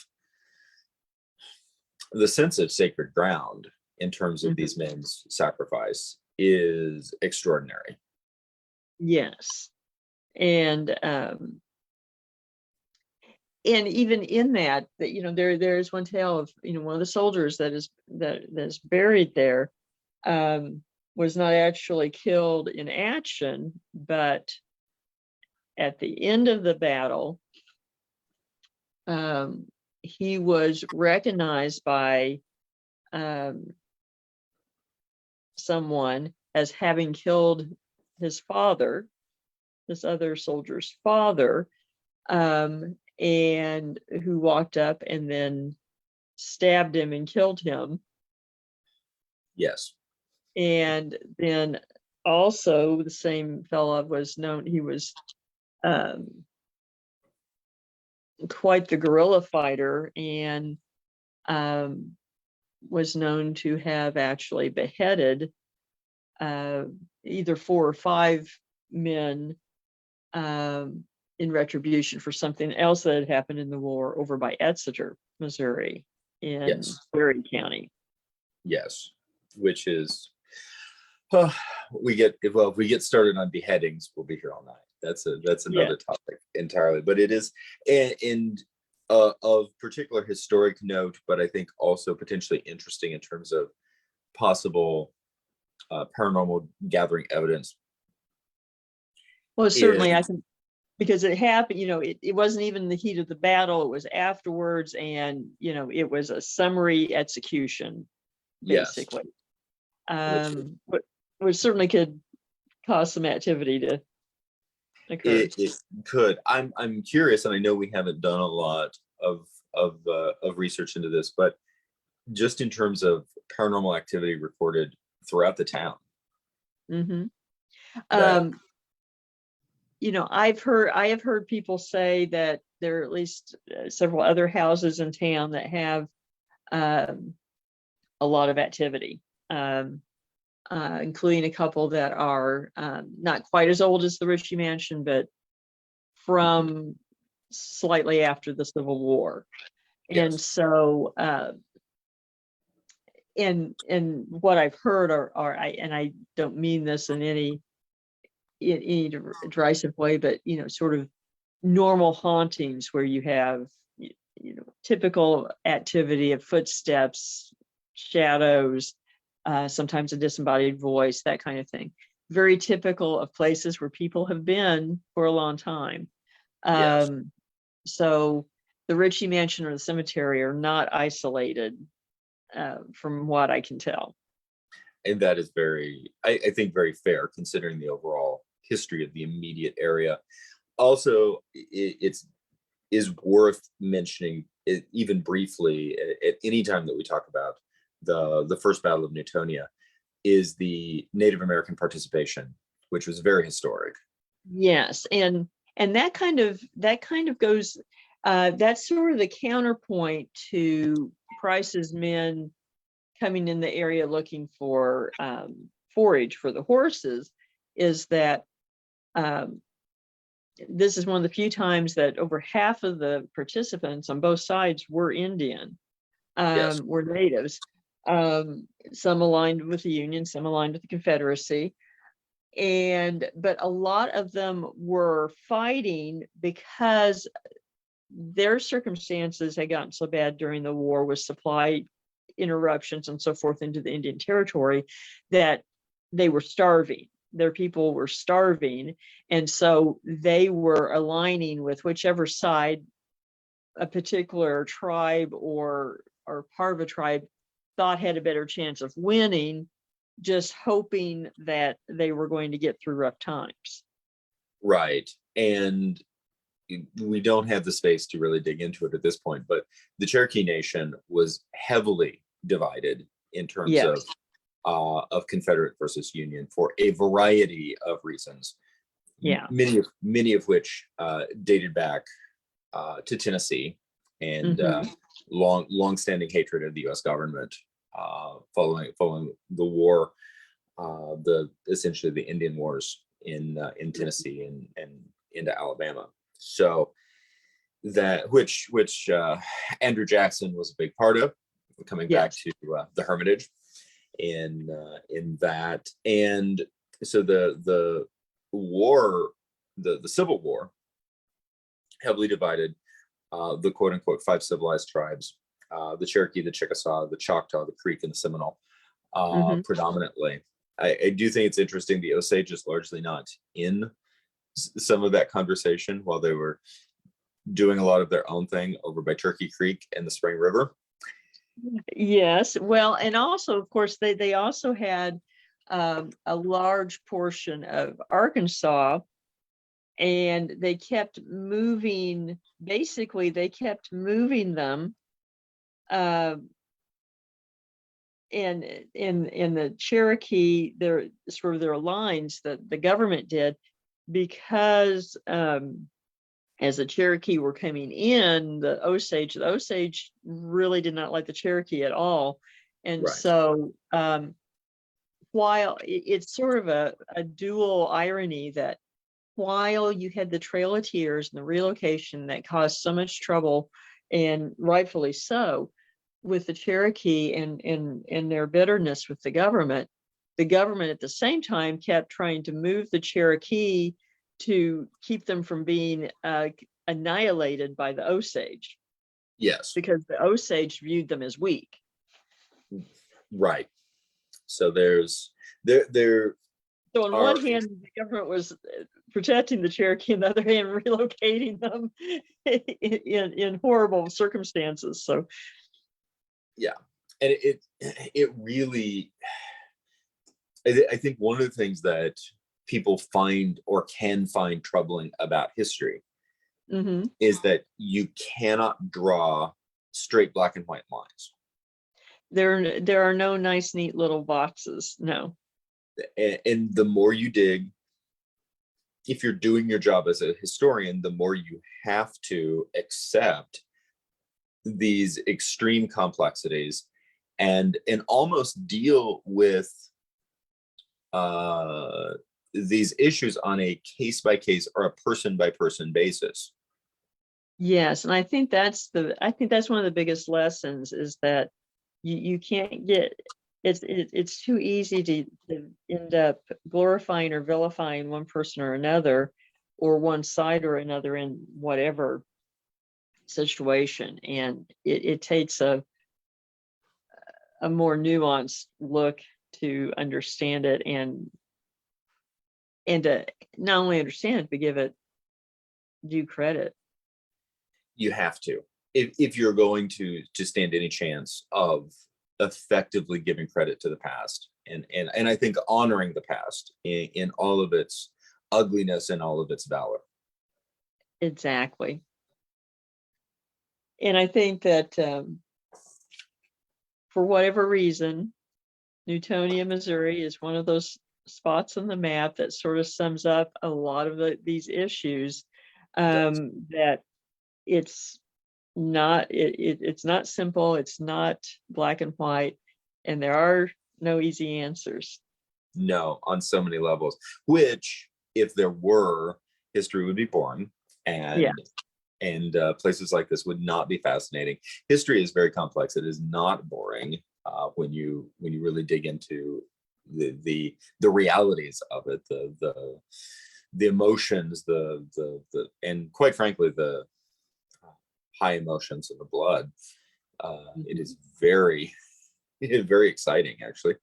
sacred ground in terms of Mhm. these men's sacrifice is extraordinary. Yes. And even in that there's one tale of one of the soldiers that is buried there, was not actually killed in action, but at the end of the battle, he was recognized by someone as having killed his father, this other soldier's father, and who walked up and then stabbed him and killed him. Yes. And then also the same fella was known, he was quite the guerrilla fighter, and was known to have actually beheaded either 4 or 5 men in retribution for something else that had happened in the war over by Exeter, Missouri, in Yes. Berry County. Yes. Which is, if we get started on beheadings, we'll be here all night. That's another topic entirely. But it is, and of particular historic note, but I think also potentially interesting in terms of possible paranormal gathering evidence. Well, certainly, I can, because it happened, it wasn't even the heat of the battle, it was afterwards, and it was a summary execution, basically. Which certainly could cause some activity to occur. It could. I'm curious, and I know we haven't done a lot of research into this, but just in terms of paranormal activity recorded throughout the town. Mm-hmm. That, I have heard people say that there are at least several other houses in town that have a lot of activity, including a couple that are not quite as old as the Ritchie Mansion, but from slightly after the Civil War. yes. And so, and what I've heard and I don't mean this in any derisive way, but sort of normal hauntings where you have typical activity of footsteps, shadows, sometimes a disembodied voice, that kind of thing. Very typical of places where people have been for a long time. Yes. So the Ritchie Mansion or the cemetery are not isolated, from what I can tell. And that is I think very fair considering the overall history of the immediate area. Also, it is worth mentioning, even briefly, at any time that we talk about the first Battle of Newtonia, is the Native American participation, which was very historic. Yes, and that kind of goes. That's sort of the counterpoint to Price's men coming in the area looking for forage for the horses. Is that this is one of the few times that over half of the participants on both sides were Indian, Yes. were natives. Some aligned with the Union, some aligned with the Confederacy. But a lot of them were fighting because their circumstances had gotten so bad during the war with supply interruptions and so forth into the Indian Territory that they were starving. Their people were starving. And so they were aligning with whichever side a particular tribe or part of a tribe thought had a better chance of winning, just hoping that they were going to get through rough times. Right. And we don't have the space to really dig into it at this point, but the Cherokee Nation was heavily divided in terms of Confederate versus Union for a variety of reasons. Yeah. Many of which dated back to Tennessee and long-standing hatred of the U.S. government following the war, essentially the Indian Wars in Tennessee and into Alabama. So that which Andrew Jackson was a big part of, coming back to the Hermitage in that. And so the war, the Civil War, heavily divided the quote unquote 5 civilized tribes, the Cherokee, the Chickasaw, the Choctaw, the Creek, and the Seminole, predominantly. I do think it's interesting the Osage is largely not in some of that conversation while they were doing a lot of their own thing over by Turkey Creek and the Spring River. Yes, well, and also, of course, they also had a large portion of Arkansas, and they kept moving. Basically, they kept moving them. In the Cherokee, their sort of their lines that the government did, because and as the Cherokee were coming in, the Osage really did not like the Cherokee at all. And Right. so while it's sort of a dual irony that while you had the Trail of Tears and the relocation that caused so much trouble, and rightfully so, with the Cherokee and their bitterness with the government at the same time kept trying to move the Cherokee to keep them from being annihilated by the Osage, Yes. because the Osage viewed them as weak. Right. So there So on are, one hand, the government was protecting the Cherokee, on the other hand, relocating them in horrible circumstances. So yeah, and it really, I think one of the things that people find or can find troubling about history is that you cannot draw straight black and white lines. There are no nice, neat little boxes. No. And the more you dig, if you're doing your job as a historian, the more you have to accept these extreme complexities and almost deal with these issues on a case by case or a person by person basis. Yes, and I think that's one of the biggest lessons, is that you can't get, it's too easy to end up glorifying or vilifying one person or another, or one side or another in whatever situation, and it takes a more nuanced look to understand it, and to not only understand it but give it due credit. You have to, if you're going to stand any chance of effectively giving credit to the past, and I think honoring the past in all of its ugliness and all of its valor. Exactly. And I think that for whatever reason, Newtonia, Missouri is one of those spots on the map that sort of sums up a lot of these issues, that it's not simple, it's not black and white, and there are no easy answers. No, on so many levels, which if there were, history would be boring, and places like this would not be fascinating. History is very complex. It is not boring when you really dig into the realities of it, the emotions, the and quite frankly the high emotions of the blood. It is very exciting, actually.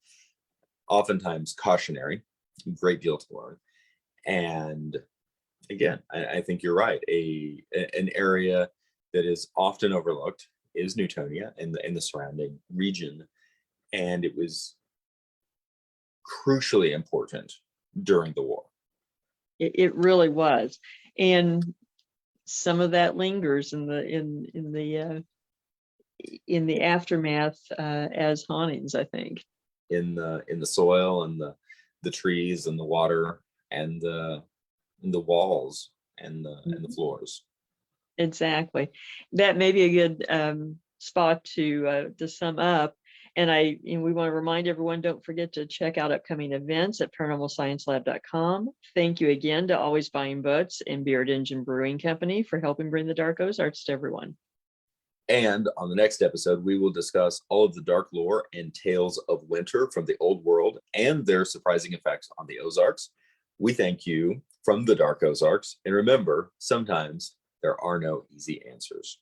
Oftentimes cautionary, a great deal to learn. And again, I think you're right. An area that is often overlooked is Newtonia and the surrounding region, and it was crucially important during the war. It really was, and some of that lingers in the aftermath as hauntings, I think. In the soil and the trees and the water and the walls and the floors. Exactly. That may be a good spot to sum up. And we want to remind everyone, don't forget to check out upcoming events at paranormalsciencelab.com. Thank you again to Always Buying Books and Beard Engine Brewing Company for helping bring the Dark Ozarks to everyone. And on the next episode, we will discuss all of the dark lore and tales of winter from the old world and their surprising effects on the Ozarks. We thank you from the Dark Ozarks. And remember, sometimes there are no easy answers.